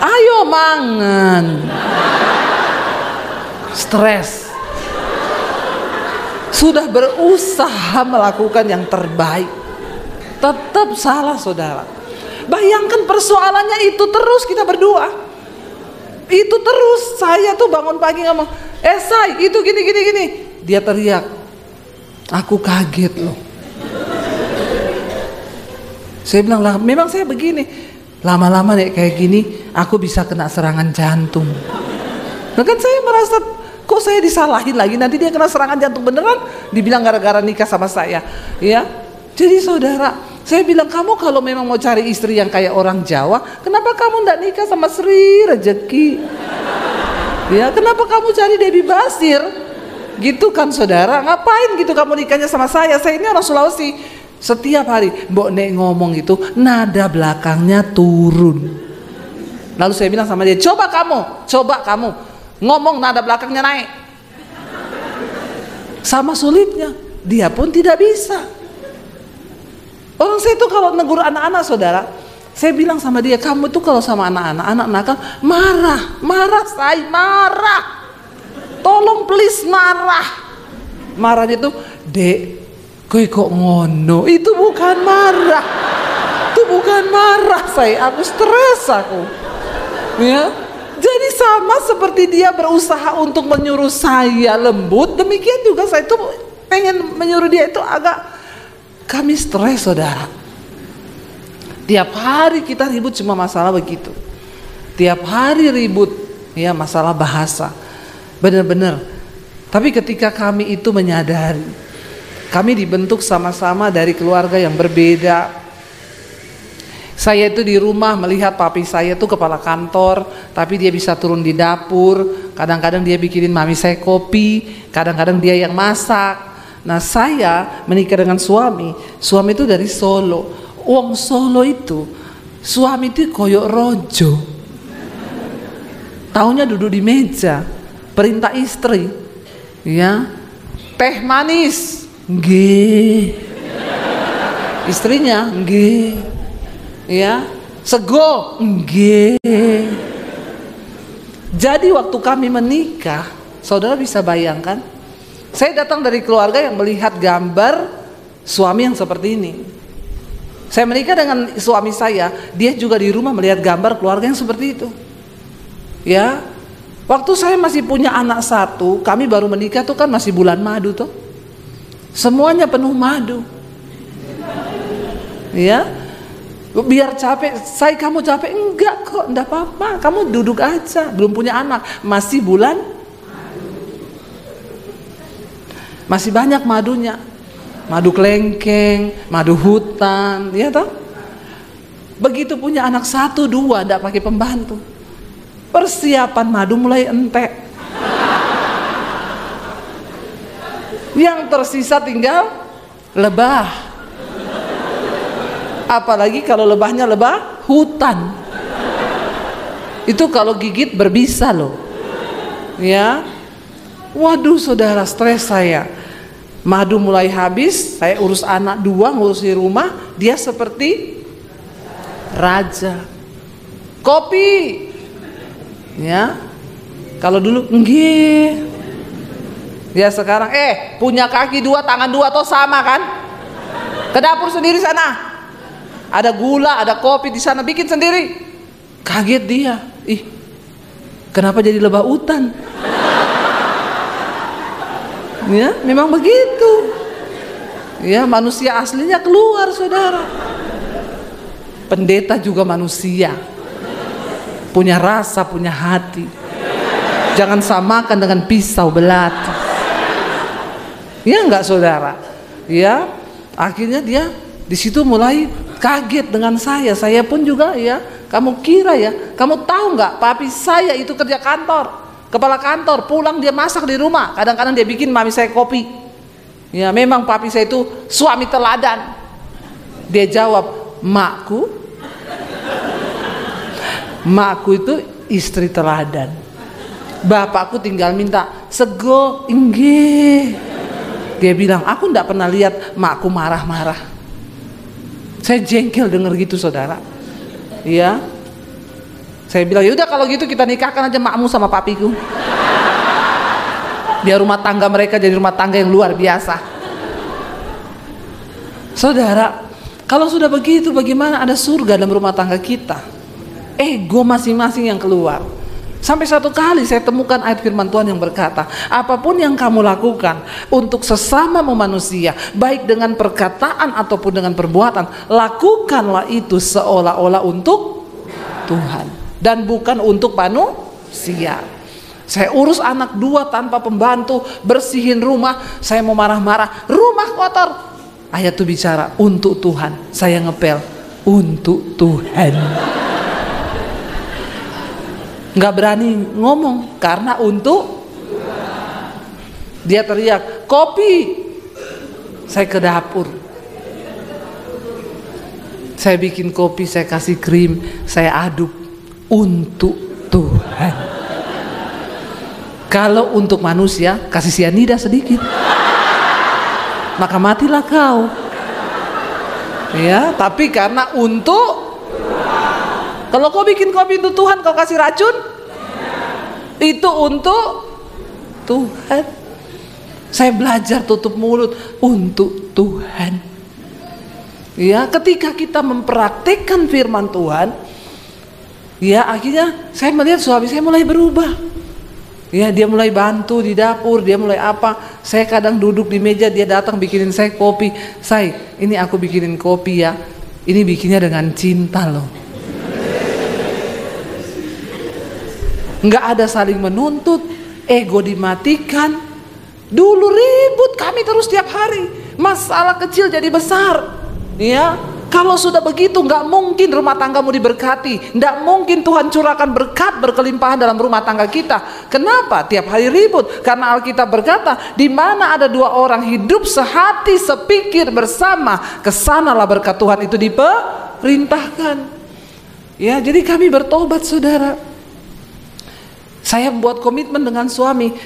ayo mangan. Stres. Sudah berusaha melakukan yang terbaik, tetap salah saudara. Bayangkan persoalannya itu terus kita berdua. Itu terus, saya tuh bangun pagi ngomong, Say, itu gini. Dia teriak, aku kaget loh. Saya bilang, lah memang saya begini. Lama-lama nih kayak gini, aku bisa kena serangan jantung. Nah kan saya merasa, kok saya disalahin lagi, nanti dia kena serangan jantung beneran, dibilang gara-gara nikah sama saya. Ya, jadi saudara, saya bilang, kamu kalau memang mau cari istri yang kayak orang Jawa, kenapa kamu nggak nikah sama Sri Rezeki? Ya, kenapa kamu cari Debbie Basir? Gitu kan saudara, ngapain gitu kamu nikahnya sama saya? Saya ini orang Sulawesi. Setiap hari Mbok Nek ngomong itu nada belakangnya turun. Lalu saya bilang sama dia, coba kamu ngomong nada belakangnya naik. Sama sulitnya, dia pun tidak bisa. Orang saya tuh kalau negur anak-anak saudara, saya bilang sama dia, kamu tuh kalau sama anak nakal marah, saya marah. Tolong please marah. Marahnya tuh, Dek, kowe kok ngono? Itu bukan marah. Itu bukan marah saya, aku stres aku. Ya. Jadi sama seperti dia berusaha untuk menyuruh saya lembut, demikian juga saya tuh pengen menyuruh dia itu agak, kami stres saudara. Tiap hari kita ribut cuma masalah begitu. Tiap hari ribut ya masalah bahasa. Benar-benar. Tapi ketika kami itu menyadari, kami dibentuk sama-sama dari keluarga yang berbeda. Saya itu di rumah melihat papi saya itu kepala kantor, tapi dia bisa turun di dapur. Kadang-kadang dia bikinin mami saya kopi, kadang-kadang dia yang masak. Nah saya menikah dengan suami itu dari Solo. Wong Solo itu, suami itu koyok rojo. Taunya duduk di meja, perintah istri, ya, teh manis, nggih. Istrinya, nggih. Ya, sego, nggih. Jadi waktu kami menikah, saudara bisa bayangkan, saya datang dari keluarga yang melihat gambar suami yang seperti ini. Saya menikah dengan suami saya, dia juga di rumah melihat gambar keluarga yang seperti itu. Ya, waktu saya masih punya anak satu, kami baru menikah tuh kan masih bulan madu tuh, semuanya penuh madu. Ya, biar capek, kamu capek? Enggak kok, enggak apa-apa, kamu duduk aja, belum punya anak, masih bulan, masih banyak madunya, madu kelengkeng, madu hutan, ya toh. Begitu punya anak 1, 2, enggak pakai pembantu, persiapan madu mulai entek, yang tersisa tinggal lebah. Apalagi kalau lebahnya lebah hutan, itu kalau gigit berbisa loh. Ya, waduh saudara, stres saya. Madu mulai habis, saya urus anak 2, ngurus di rumah, dia seperti raja. Kopi, ya, kalau dulu nggih, ya sekarang punya kaki 2, tangan 2 atau sama kan? Ke dapur sendiri sana. Ada gula, ada kopi di sana, bikin sendiri. Kaget dia, ih, kenapa jadi lebah hutan? Ya, memang begitu. Ya, manusia aslinya keluar, saudara. Pendeta juga manusia, punya rasa, punya hati. Jangan samakan dengan pisau belati. Ya enggak, saudara? Ya, akhirnya dia di situ mulai kaget dengan saya pun juga ya. Kamu kira ya, kamu tahu nggak, papi saya itu kerja kantor, kepala kantor, pulang dia masak di rumah, kadang-kadang dia bikin mami saya kopi. Ya memang papi saya itu suami teladan. Dia jawab, makku itu istri teladan. Bapakku tinggal minta sego, inggih. Dia bilang, aku nggak pernah lihat makku marah-marah. Saya jengkel denger gitu, saudara. Iya. Saya bilang, yaudah kalau gitu kita nikahkan aja makmu sama papiku. Biar rumah tangga mereka jadi rumah tangga yang luar biasa. Saudara, kalau sudah begitu bagaimana ada surga dalam rumah tangga kita? Ego masing-masing yang keluar. Sampai satu kali saya temukan ayat firman Tuhan yang berkata, apapun yang kamu lakukan untuk sesama manusia, baik dengan perkataan ataupun dengan perbuatan, lakukanlah itu seolah-olah untuk Tuhan dan bukan untuk manusia. Saya urus anak 2 tanpa pembantu, bersihin rumah, saya mau marah-marah, rumah kotor. Ayat itu bicara untuk Tuhan, saya ngepel untuk Tuhan. Nggak berani ngomong karena untuk dia teriak, kopi. Saya ke dapur, saya bikin kopi, saya kasih krim, saya aduk untuk Tuhan. Kalau untuk manusia kasih sianida sedikit, maka matilah kau. Ya, tapi karena untuk, kalau kau bikin kopi untuk Tuhan, kau kasih racun, itu untuk Tuhan. Saya belajar tutup mulut untuk Tuhan. Ya, ketika kita mempraktikkan firman Tuhan, ya akhirnya saya melihat suami saya mulai berubah. Ya, dia mulai bantu di dapur, dia mulai apa. Saya kadang duduk di meja, dia datang bikinin saya kopi. Say, ini aku bikinin kopi ya. Ini bikinnya dengan cinta loh. Nggak ada saling menuntut, ego dimatikan. Dulu ribut kami terus tiap hari, masalah kecil jadi besar. Ya, kalau sudah begitu nggak mungkin rumah tanggamu diberkati, nggak mungkin Tuhan curahkan berkat berkelimpahan dalam rumah tangga kita. Kenapa tiap hari ribut? Karena Alkitab berkata, di mana ada dua orang hidup sehati sepikir bersama, kesanalah berkat Tuhan itu diperintahkan. Ya, jadi kami bertobat, saudara. Saya membuat komitmen dengan suami,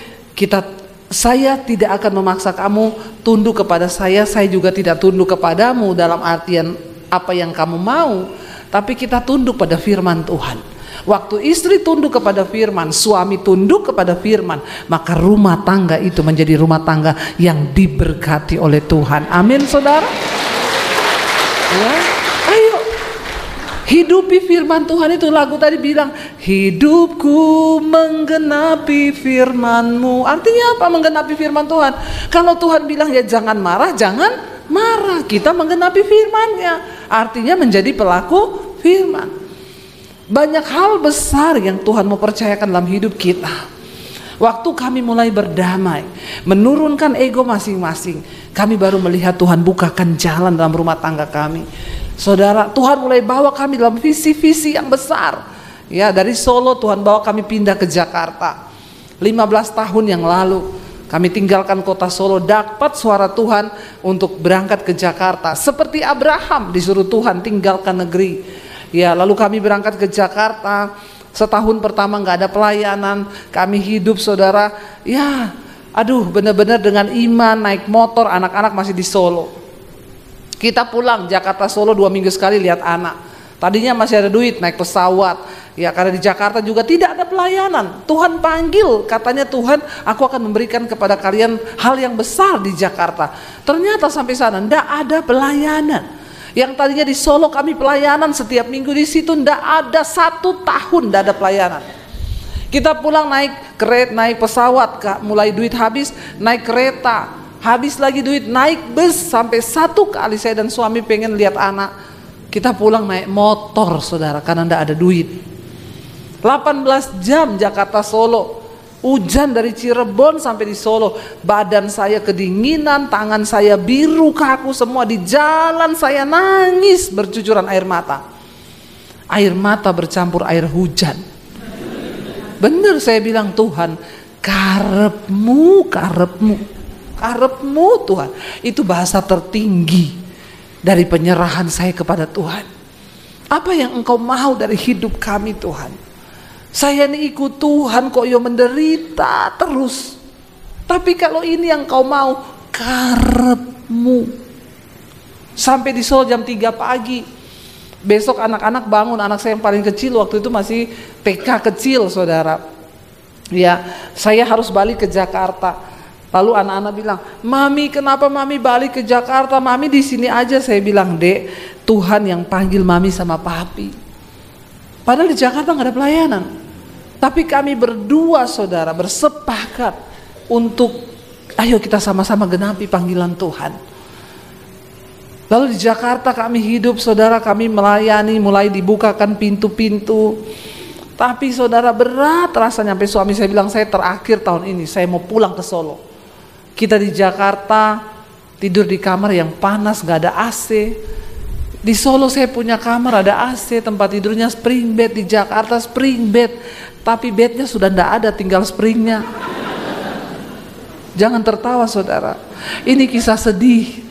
saya tidak akan memaksa kamu tunduk kepada saya juga tidak tunduk kepadamu dalam artian apa yang kamu mau, tapi kita tunduk pada firman Tuhan. Waktu istri tunduk kepada firman, suami tunduk kepada firman, maka rumah tangga itu menjadi rumah tangga yang diberkati oleh Tuhan. Amin, saudara. Ya, ayo hidupi firman Tuhan itu. Lagu tadi bilang, hidupku menggenapi firman-Mu. Artinya apa menggenapi firman Tuhan? Kalau Tuhan bilang ya jangan marah, jangan marah. Kita menggenapi firman-Nya. Artinya menjadi pelaku firman. Banyak hal besar yang Tuhan mau percayakan dalam hidup kita. Waktu kami mulai berdamai, menurunkan ego masing-masing, kami baru melihat Tuhan bukakan jalan dalam rumah tangga kami. Saudara, Tuhan mulai bawa kami dalam visi-visi yang besar. Ya, dari Solo Tuhan bawa kami pindah ke Jakarta. 15 tahun yang lalu kami tinggalkan kota Solo, dapat suara Tuhan untuk berangkat ke Jakarta. Seperti Abraham disuruh Tuhan tinggalkan negeri. Ya, lalu kami berangkat ke Jakarta. Setahun pertama nggak ada pelayanan, kami hidup, saudara. Ya, aduh, benar-benar dengan iman, naik motor, anak-anak masih di Solo. Kita pulang Jakarta Solo 2 minggu sekali lihat anak. Tadinya masih ada duit naik pesawat. Ya, karena di Jakarta juga tidak ada pelayanan. Tuhan panggil, katanya Tuhan, aku akan memberikan kepada kalian hal yang besar di Jakarta. Ternyata sampai sana tidak ada pelayanan. Yang tadinya di Solo kami pelayanan setiap minggu, di situ tidak ada 1 tahun tidak ada pelayanan. Kita pulang naik kereta, naik pesawat, mulai duit habis, naik kereta. Habis lagi duit, naik bus. Sampai 1 kali saya dan suami pengen lihat anak, kita pulang naik motor, saudara, karena tidak ada duit. 18 jam Jakarta Solo, hujan dari Cirebon sampai di Solo. Badan saya kedinginan, tangan saya biru, kaku semua. Di jalan saya nangis bercucuran air mata. Air mata bercampur air hujan. Bener saya bilang, Tuhan, karepmu Tuhan. Itu bahasa tertinggi dari penyerahan saya kepada Tuhan. Apa yang Engkau mau dari hidup kami, Tuhan? Saya ini ikut Tuhan kok yo menderita terus. Tapi kalau ini yang Engkau mau, karepmu. Sampai di Solo jam 3 pagi. Besok anak-anak bangun, anak saya yang paling kecil waktu itu masih TK kecil, saudara. Ya, saya harus balik ke Jakarta. Lalu anak-anak bilang, Mami, kenapa Mami balik ke Jakarta? Mami di sini aja. Saya bilang, Dek, Tuhan yang panggil Mami sama Papi. Padahal di Jakarta nggak ada pelayanan. Tapi kami berdua, saudara, bersepakat untuk, ayo kita sama-sama genapi panggilan Tuhan. Lalu di Jakarta kami hidup, saudara, kami melayani, mulai dibukakan pintu-pintu. Tapi saudara, berat rasanya. Sampai suami saya bilang, saya terakhir tahun ini, saya mau pulang ke Solo. Kita di Jakarta tidur di kamar yang panas, gak ada AC. Di Solo saya punya kamar ada AC, tempat tidurnya spring bed. Di Jakarta spring bed, tapi bednya sudah tidak ada, tinggal springnya. Jangan tertawa saudara, ini kisah sedih.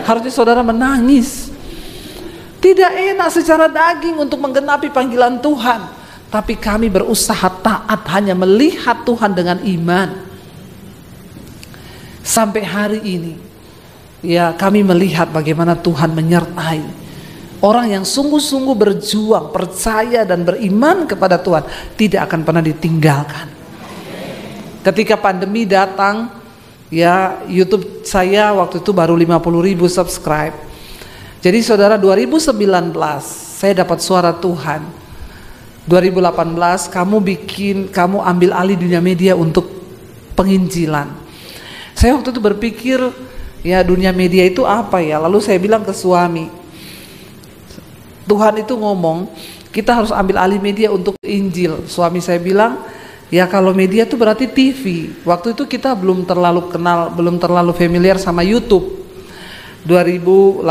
Harusnya saudara menangis. Tidak enak secara daging untuk menggenapi panggilan Tuhan, tapi kami berusaha taat hanya melihat Tuhan dengan iman. Sampai hari ini, ya kami melihat bagaimana Tuhan menyertai orang yang sungguh-sungguh berjuang, percaya dan beriman kepada Tuhan, tidak akan pernah ditinggalkan. Ketika pandemi datang, ya YouTube saya waktu itu baru 50.000 subscribe. Jadi saudara, 2019 saya dapat suara Tuhan. 2018 kamu ambil alih dunia media untuk penginjilan. Saya waktu itu berpikir, ya dunia media itu apa ya? Lalu saya bilang ke suami, Tuhan itu ngomong kita harus ambil alih media untuk Injil. Suami saya bilang, ya kalau media itu berarti TV. Waktu itu kita belum terlalu kenal, belum terlalu familiar sama YouTube. 2018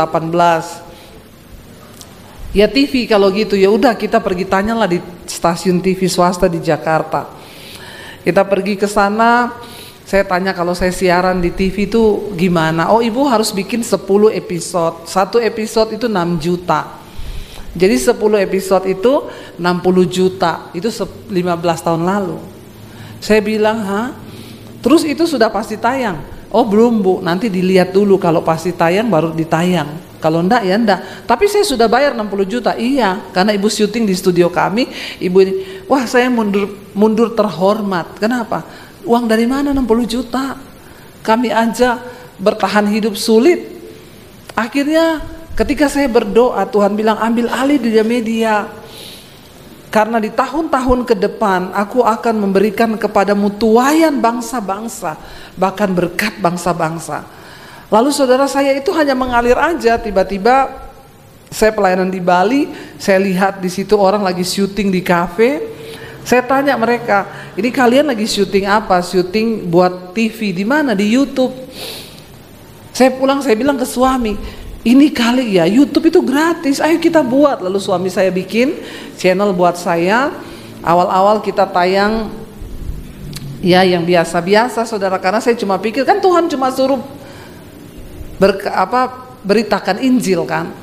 ya TV kalau gitu, ya udah kita pergi tanyalah di stasiun TV swasta di Jakarta. Kita pergi ke sana, saya tanya kalau saya siaran di TV itu gimana. Oh, ibu harus bikin 10 episode. Satu episode itu 6 juta. Jadi 10 episode itu 60 juta. Itu 15 tahun lalu. Saya bilang, "Hah? Terus itu sudah pasti tayang?" "Oh belum Bu, nanti dilihat dulu, kalau pasti tayang baru ditayang. Kalau enggak ya enggak." "Tapi saya sudah bayar 60 juta. "Iya, karena ibu syuting di studio kami." Ibu ini, wah saya mundur terhormat. Kenapa? Uang dari mana 60 juta? Kami aja bertahan hidup sulit. Akhirnya ketika saya berdoa, Tuhan bilang ambil alih dunia media. Karena di tahun-tahun ke depan aku akan memberikan kepadamu tuaian bangsa-bangsa, bahkan berkat bangsa-bangsa. Lalu saudara, saya itu hanya mengalir aja. Tiba-tiba saya pelayanan di Bali, saya lihat di situ orang lagi syuting di kafe. Saya tanya mereka, ini kalian lagi syuting apa? Syuting buat TV di mana? Di YouTube. Saya pulang, saya bilang ke suami, ini kali ya YouTube itu gratis, ayo kita buat. Lalu suami saya bikin channel buat saya. Awal-awal kita tayang ya yang biasa-biasa saudara, karena saya cuma pikir kan Tuhan cuma suruh beritakan Injil kan.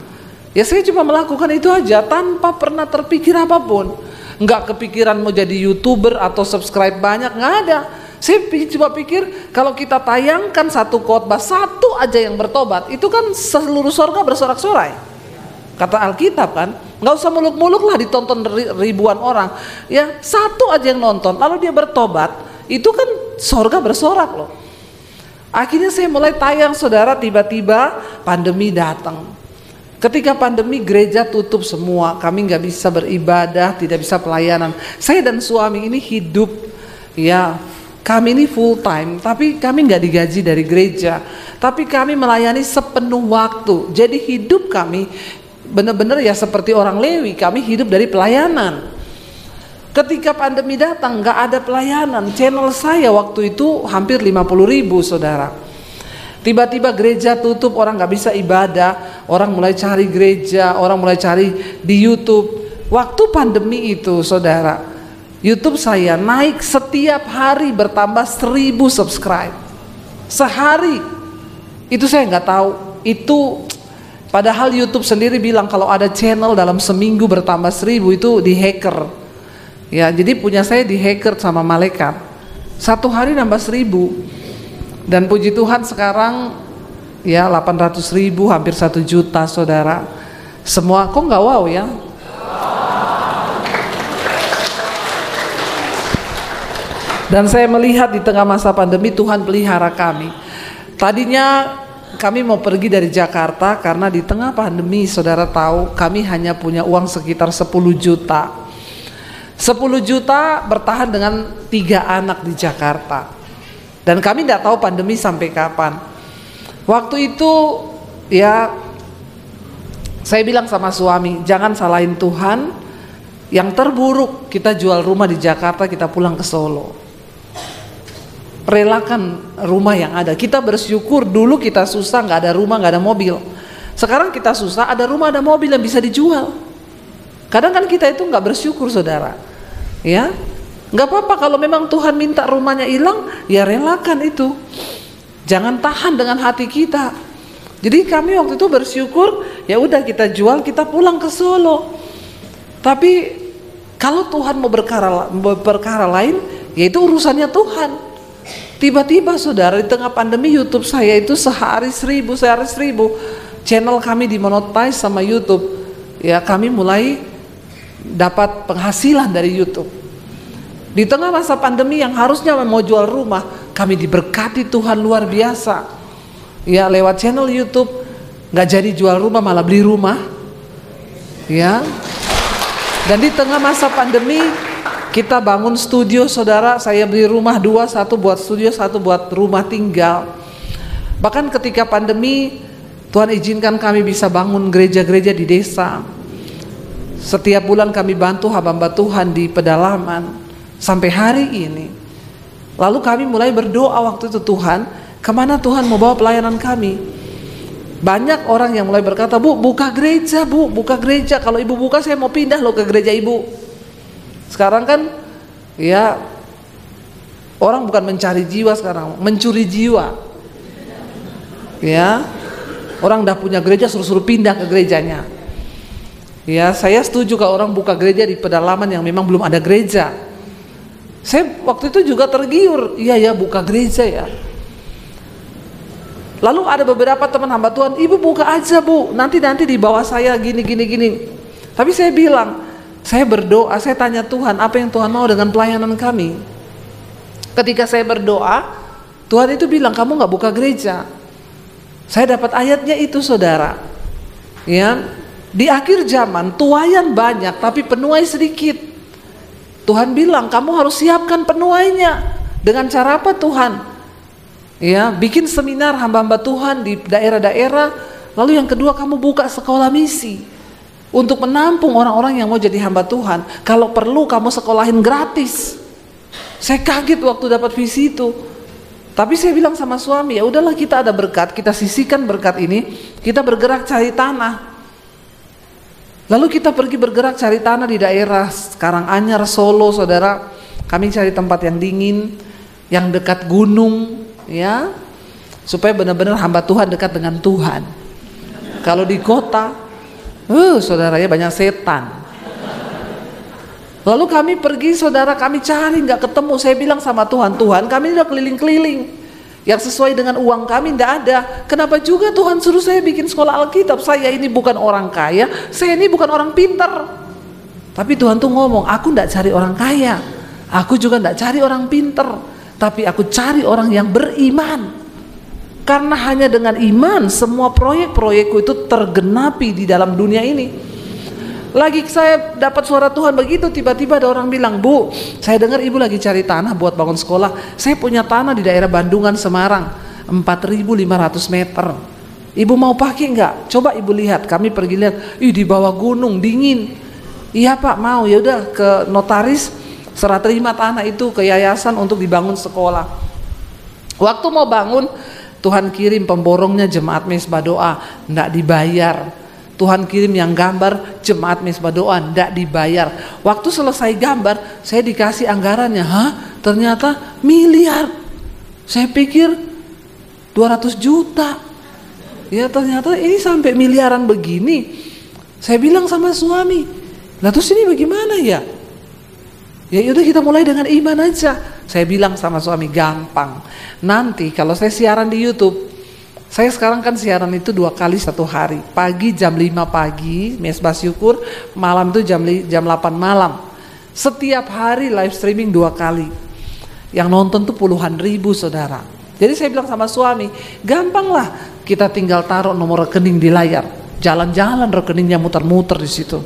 Ya saya cuma melakukan itu aja tanpa pernah terpikir apapun. Enggak kepikiran mau jadi YouTuber atau subscribe banyak, enggak ada. Saya cuma pikir kalau kita tayangkan satu khotbah, satu aja yang bertobat, itu kan seluruh sorga bersorak-sorai. Kata Alkitab kan, nggak usah muluk-muluk lah ditonton ribuan orang. Ya satu aja yang nonton, lalu dia bertobat, itu kan sorga bersorak loh. Akhirnya saya mulai tayang saudara, tiba-tiba pandemi datang. Ketika pandemi gereja tutup semua, kami nggak bisa beribadah, tidak bisa pelayanan. Saya dan suami ini hidup ya. Kami ini full time, tapi kami nggak digaji dari gereja, tapi kami melayani sepenuh waktu. Jadi hidup kami benar-benar ya seperti orang Lewi, kami hidup dari pelayanan. Ketika pandemi datang nggak ada pelayanan, channel saya waktu itu hampir 50.000 saudara. Tiba-tiba gereja tutup, orang nggak bisa ibadah, orang mulai cari gereja, orang mulai cari di YouTube. Waktu pandemi itu saudara, YouTube saya naik setiap hari bertambah 1000 subscribe sehari. Itu saya nggak tahu. Itu padahal YouTube sendiri bilang kalau ada channel dalam seminggu bertambah 1000 itu di hacker. Ya jadi punya saya di hacker sama malaikat. Satu hari nambah 1000. Dan puji Tuhan sekarang ya 800.000, hampir 1 juta saudara. Semua kok nggak wow ya? Dan saya melihat di tengah masa pandemi Tuhan pelihara kami. Tadinya kami mau pergi dari Jakarta karena di tengah pandemi saudara tahu kami hanya punya uang sekitar 10 juta. 10 juta bertahan dengan 3 anak di Jakarta. Dan kami tidak tahu pandemi sampai kapan. Waktu itu ya saya bilang sama suami, jangan salahin Tuhan. Yang terburuk kita jual rumah di Jakarta, kita pulang ke Solo. Relakan rumah yang ada. Kita bersyukur dulu kita susah nggak ada rumah, nggak ada mobil. Sekarang kita susah ada rumah, ada mobil yang bisa dijual. Kadang kan kita itu nggak bersyukur saudara. Ya, nggak apa-apa kalau memang Tuhan minta rumahnya hilang, ya relakan itu. Jangan tahan dengan hati kita. Jadi kami waktu itu bersyukur, ya udah kita jual, kita pulang ke Solo. Tapi kalau Tuhan mau berkara lain, yaitu urusannya Tuhan. Tiba-tiba saudara, di tengah pandemi YouTube saya itu sehari 1000. Channel kami dimonetize sama YouTube. Ya, kami mulai dapat penghasilan dari YouTube. Di tengah masa pandemi yang harusnya mau jual rumah, kami diberkati Tuhan luar biasa. Ya, lewat channel YouTube nggak jadi jual rumah, malah beli rumah. Ya. Dan di tengah masa pandemi kita bangun studio saudara, saya beli rumah 2, 1 buat studio, 1 buat rumah tinggal. Bahkan ketika pandemi Tuhan izinkan kami bisa bangun gereja-gereja di desa. Setiap bulan kami bantu hamba-hamba Tuhan di pedalaman sampai hari ini. Lalu kami mulai berdoa waktu itu, Tuhan, kemana Tuhan mau bawa pelayanan kami? Banyak orang yang mulai berkata, Bu, buka gereja, Bu, buka gereja. Kalau Ibu buka, saya mau pindah loh ke gereja Ibu. Sekarang kan, ya, orang bukan mencari jiwa sekarang, mencuri jiwa. Ya, orang udah punya gereja, suruh-suruh pindah ke gerejanya. Ya, saya setuju kalau orang buka gereja di pedalaman yang memang belum ada gereja. Saya waktu itu juga tergiur, iya ya, buka gereja ya. Lalu ada beberapa teman hamba Tuhan, Ibu buka aja Bu, nanti di bawah saya gini. Tapi saya bilang, saya berdoa, saya tanya Tuhan, apa yang Tuhan mau dengan pelayanan kami? Ketika saya berdoa, Tuhan itu bilang, kamu gak buka gereja. Saya dapat ayatnya itu saudara. Ya, di akhir zaman tuaian banyak tapi penuai sedikit. Tuhan bilang, kamu harus siapkan penuainya. Dengan cara apa Tuhan? Ya, bikin seminar hamba-hamba Tuhan di daerah-daerah. Lalu yang kedua, kamu buka sekolah misi untuk menampung orang-orang yang mau jadi hamba Tuhan. Kalau perlu kamu sekolahin gratis. Saya kaget waktu dapat visi itu. Tapi saya bilang sama suami, ya udahlah, kita ada berkat, kita sisihkan berkat ini, kita bergerak cari tanah. Lalu kita pergi bergerak cari tanah di daerah Karanganyar, Solo, saudara. Kami cari tempat yang dingin, yang dekat gunung, ya, supaya benar-benar hamba Tuhan dekat dengan Tuhan. Kalau di kota, saudara, ya banyak setan. Lalu kami pergi saudara, kami cari nggak ketemu. Saya bilang sama Tuhan, Tuhan kami udah keliling-keliling, yang sesuai dengan uang kami nggak ada. Kenapa juga Tuhan suruh saya bikin sekolah Alkitab? Saya ini bukan orang kaya, saya ini bukan orang pintar. Tapi Tuhan tuh ngomong, aku nggak cari orang kaya, aku juga nggak cari orang pintar, tapi aku cari orang yang beriman. Karena hanya dengan iman semua proyek-proyekku itu tergenapi di dalam dunia ini. Lagi saya dapat suara Tuhan begitu, tiba-tiba ada orang bilang, Bu, saya dengar Ibu lagi cari tanah buat bangun sekolah. Saya punya tanah di daerah Bandungan, Semarang, 4.500 meter. Ibu mau pakai nggak? Coba Ibu lihat. Kami pergi lihat, di bawah gunung, dingin. Iya Pak, mau. Ya udah, ke notaris, serah terima tanah itu ke yayasan untuk dibangun sekolah. Waktu mau bangun, Tuhan kirim pemborongnya jemaat Mesbah Doa, nggak dibayar. Tuhan kirim yang gambar jemaat Mesbah Doa, nggak dibayar. Waktu selesai gambar, saya dikasih anggarannya, ternyata miliar. Saya pikir 200 juta. Ya ternyata ini sampai miliaran begini. Saya bilang sama suami, lah terus ini bagaimana ya? Ya udah, kita mulai dengan iman aja. Saya bilang sama suami, gampang. Nanti kalau saya siaran di YouTube, saya sekarang kan siaran itu 2 kali 1 hari. Pagi jam 5 pagi, Mesbah Syukur, malam itu jam 8 malam. Setiap hari live streaming 2 kali. Yang nonton tuh puluhan ribu saudara. Jadi saya bilang sama suami, gampang lah, kita tinggal taruh nomor rekening di layar. Jalan-jalan rekeningnya muter-muter di situ.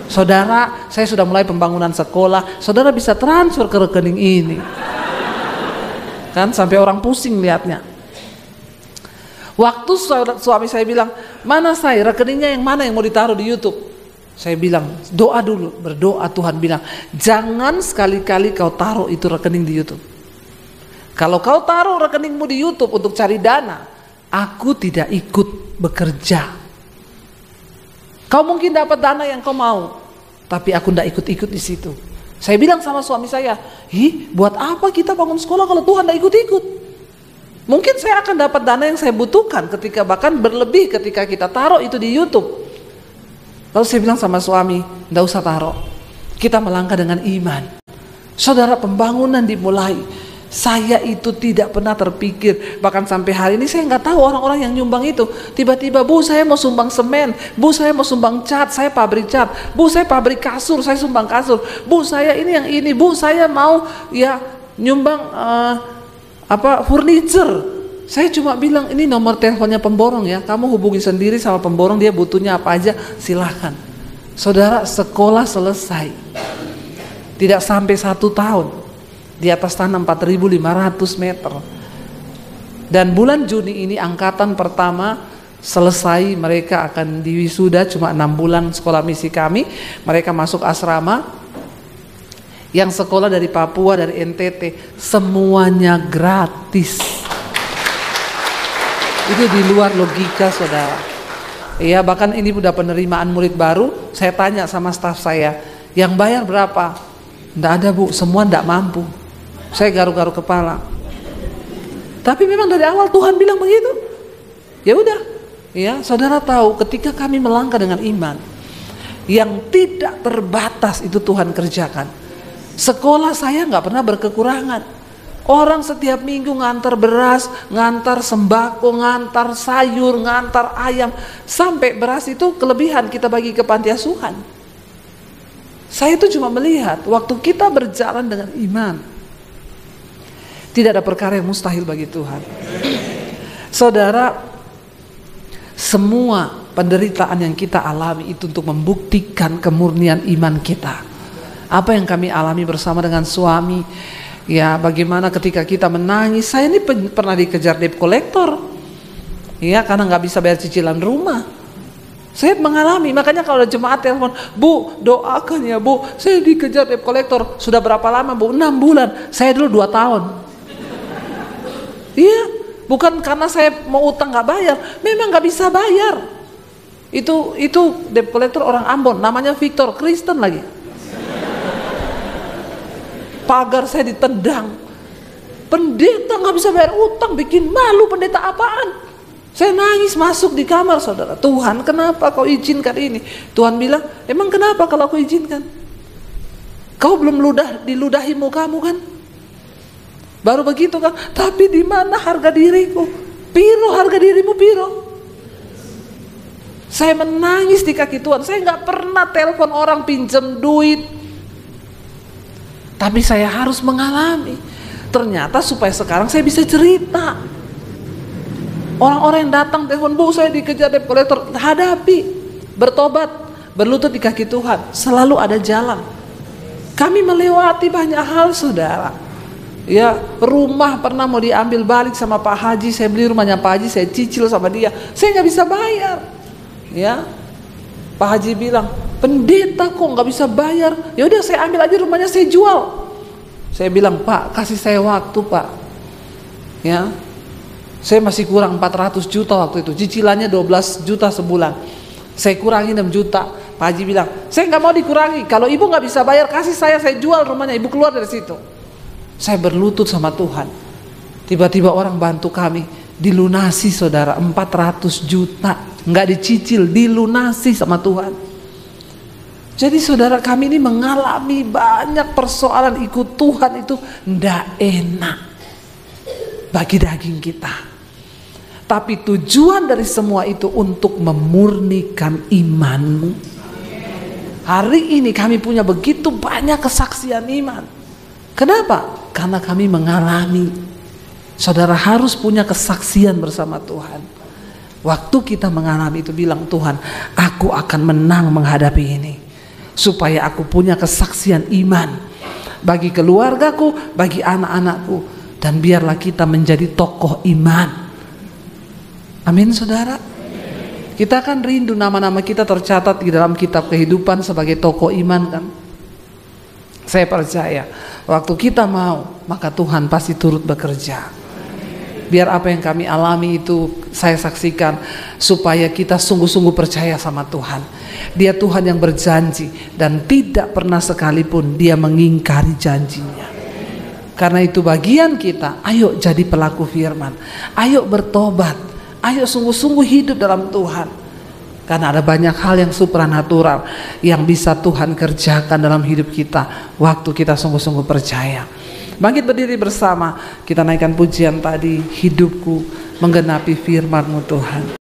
Saudara, saya sudah mulai pembangunan sekolah, saudara bisa transfer ke rekening ini. Kan sampai orang pusing lihatnya. Waktu suami saya bilang, mana saya rekeningnya yang mana yang mau ditaruh di YouTube? Saya bilang, doa dulu, berdoa. Tuhan bilang, jangan sekali-kali kau taruh itu rekening di YouTube. Kalau kau taruh rekeningmu di YouTube untuk cari dana, aku tidak ikut bekerja. Kau mungkin dapat dana yang kau mau, tapi aku tidak ikut-ikut di situ. Saya bilang sama suami saya, buat apa kita bangun sekolah kalau Tuhan tidak ikut-ikut? Mungkin saya akan dapat dana yang saya butuhkan ketika bahkan berlebih ketika kita taruh itu di YouTube. Lalu saya bilang sama suami, tidak usah taruh. Kita melangkah dengan iman. Saudara, pembangunan dimulai. Saya itu tidak pernah terpikir, bahkan sampai hari ini saya nggak tahu orang-orang yang nyumbang itu. Tiba-tiba, Bu saya mau sumbang semen, Bu saya mau sumbang cat, saya pabrik cat, Bu saya pabrik kasur, saya sumbang kasur, Bu saya ini yang ini, Bu saya mau ya nyumbang furniture. Saya cuma bilang ini nomor teleponnya pemborong ya, kamu hubungi sendiri sama pemborong, dia butuhnya apa aja silahkan. Saudara, sekolah selesai, tidak sampai 1 tahun. Di atas tanah 4.500 meter. Dan bulan Juni ini angkatan pertama selesai, mereka akan diwisuda, cuma 6 bulan sekolah misi kami. Mereka masuk asrama. Yang sekolah dari Papua, dari NTT, semuanya gratis. Itu di luar logika, saudara. Ya, bahkan ini udah penerimaan murid baru. Saya tanya sama staf saya, yang bayar berapa? Nggak ada, Bu, semua nggak mampu. Saya garuk-garuk kepala. Tapi memang dari awal Tuhan bilang begitu. Ya udah, ya saudara tahu ketika kami melangkah dengan iman, yang tidak terbatas itu Tuhan kerjakan. Sekolah saya nggak pernah berkekurangan. Orang setiap minggu ngantar beras, ngantar sembako, ngantar sayur, ngantar ayam, sampai beras itu kelebihan kita bagi ke panti asuhan. Saya itu cuma melihat waktu kita berjalan dengan iman. Tidak ada perkara yang mustahil bagi Tuhan. Saudara, semua penderitaan yang kita alami itu untuk membuktikan kemurnian iman kita. Apa yang kami alami bersama dengan suami, ya bagaimana ketika kita menangis. Saya ini pernah dikejar debt collector, ya karena nggak bisa bayar cicilan rumah. Saya mengalami, makanya kalau ada jemaat telepon, Bu doakan ya Bu, saya dikejar debt collector. Sudah berapa lama Bu? 6 bulan. Saya dulu 2 tahun. Iya, bukan karena saya mau utang nggak bayar, memang nggak bisa bayar. Itu debt collector orang Ambon, namanya Victor, Kristen lagi. Pagar saya ditendang. Pendeta nggak bisa bayar utang, bikin malu pendeta apaan? Saya nangis masuk di kamar, saudara. Tuhan, kenapa kau izinkan ini? Tuhan bilang, emang kenapa kalau kau izinkan? Kau belum diludahi mukamu kan? Baru begitu kan, tapi di mana harga diriku? Piro harga dirimu, piro? Saya menangis di kaki Tuhan. Saya nggak pernah telepon orang pinjam duit, tapi saya harus mengalami. Ternyata supaya sekarang saya bisa cerita. Orang-orang yang datang telepon, Bu saya dikejar debt collector, hadapi, bertobat, berlutut di kaki Tuhan. Selalu ada jalan. Kami melewati banyak hal, saudara. Ya, rumah pernah mau diambil balik sama Pak Haji. Saya beli rumahnya Pak Haji, saya cicil sama dia, saya nggak bisa bayar. Ya, Pak Haji bilang, pendeta kok nggak bisa bayar? Ya udah saya ambil aja rumahnya, saya jual. Saya bilang, Pak kasih saya waktu Pak. Ya, saya masih kurang 400 juta waktu itu, cicilannya 12 juta sebulan. Saya kurangi 6 juta. Pak Haji bilang, saya nggak mau dikurangi. Kalau ibu nggak bisa bayar, kasih saya jual rumahnya, ibu keluar dari situ. Saya berlutut sama Tuhan. Tiba-tiba orang bantu kami, dilunasi, saudara, 400 juta, nggak dicicil, dilunasi sama Tuhan. Jadi saudara, kami ini mengalami banyak persoalan. Ikut Tuhan itu ndak enak bagi daging kita. Tapi tujuan dari semua itu untuk memurnikan imanmu. Hari ini kami punya begitu banyak kesaksian iman. Kenapa? Karena kami mengalami. Saudara harus punya kesaksian bersama Tuhan. Waktu kita mengalami itu, bilang, Tuhan, aku akan menang menghadapi ini. Supaya aku punya kesaksian iman bagi keluargaku, bagi anak-anakku. Dan biarlah kita menjadi tokoh iman. Amin, saudara. Kita kan rindu nama-nama kita tercatat di dalam kitab kehidupan sebagai tokoh iman kan. Saya percaya waktu kita mau, maka Tuhan pasti turut bekerja. Biar apa yang kami alami itu saya saksikan supaya kita sungguh-sungguh percaya sama Tuhan. Dia Tuhan yang berjanji dan tidak pernah sekalipun Dia mengingkari janjinya. Karena itu bagian kita, ayo jadi pelaku firman, ayo bertobat, ayo sungguh-sungguh hidup dalam Tuhan. Karena ada banyak hal yang supranatural yang bisa Tuhan kerjakan dalam hidup kita waktu kita sungguh-sungguh percaya. Bangkit berdiri bersama, kita naikkan pujian tadi, hidupku menggenapi firman-Mu Tuhan.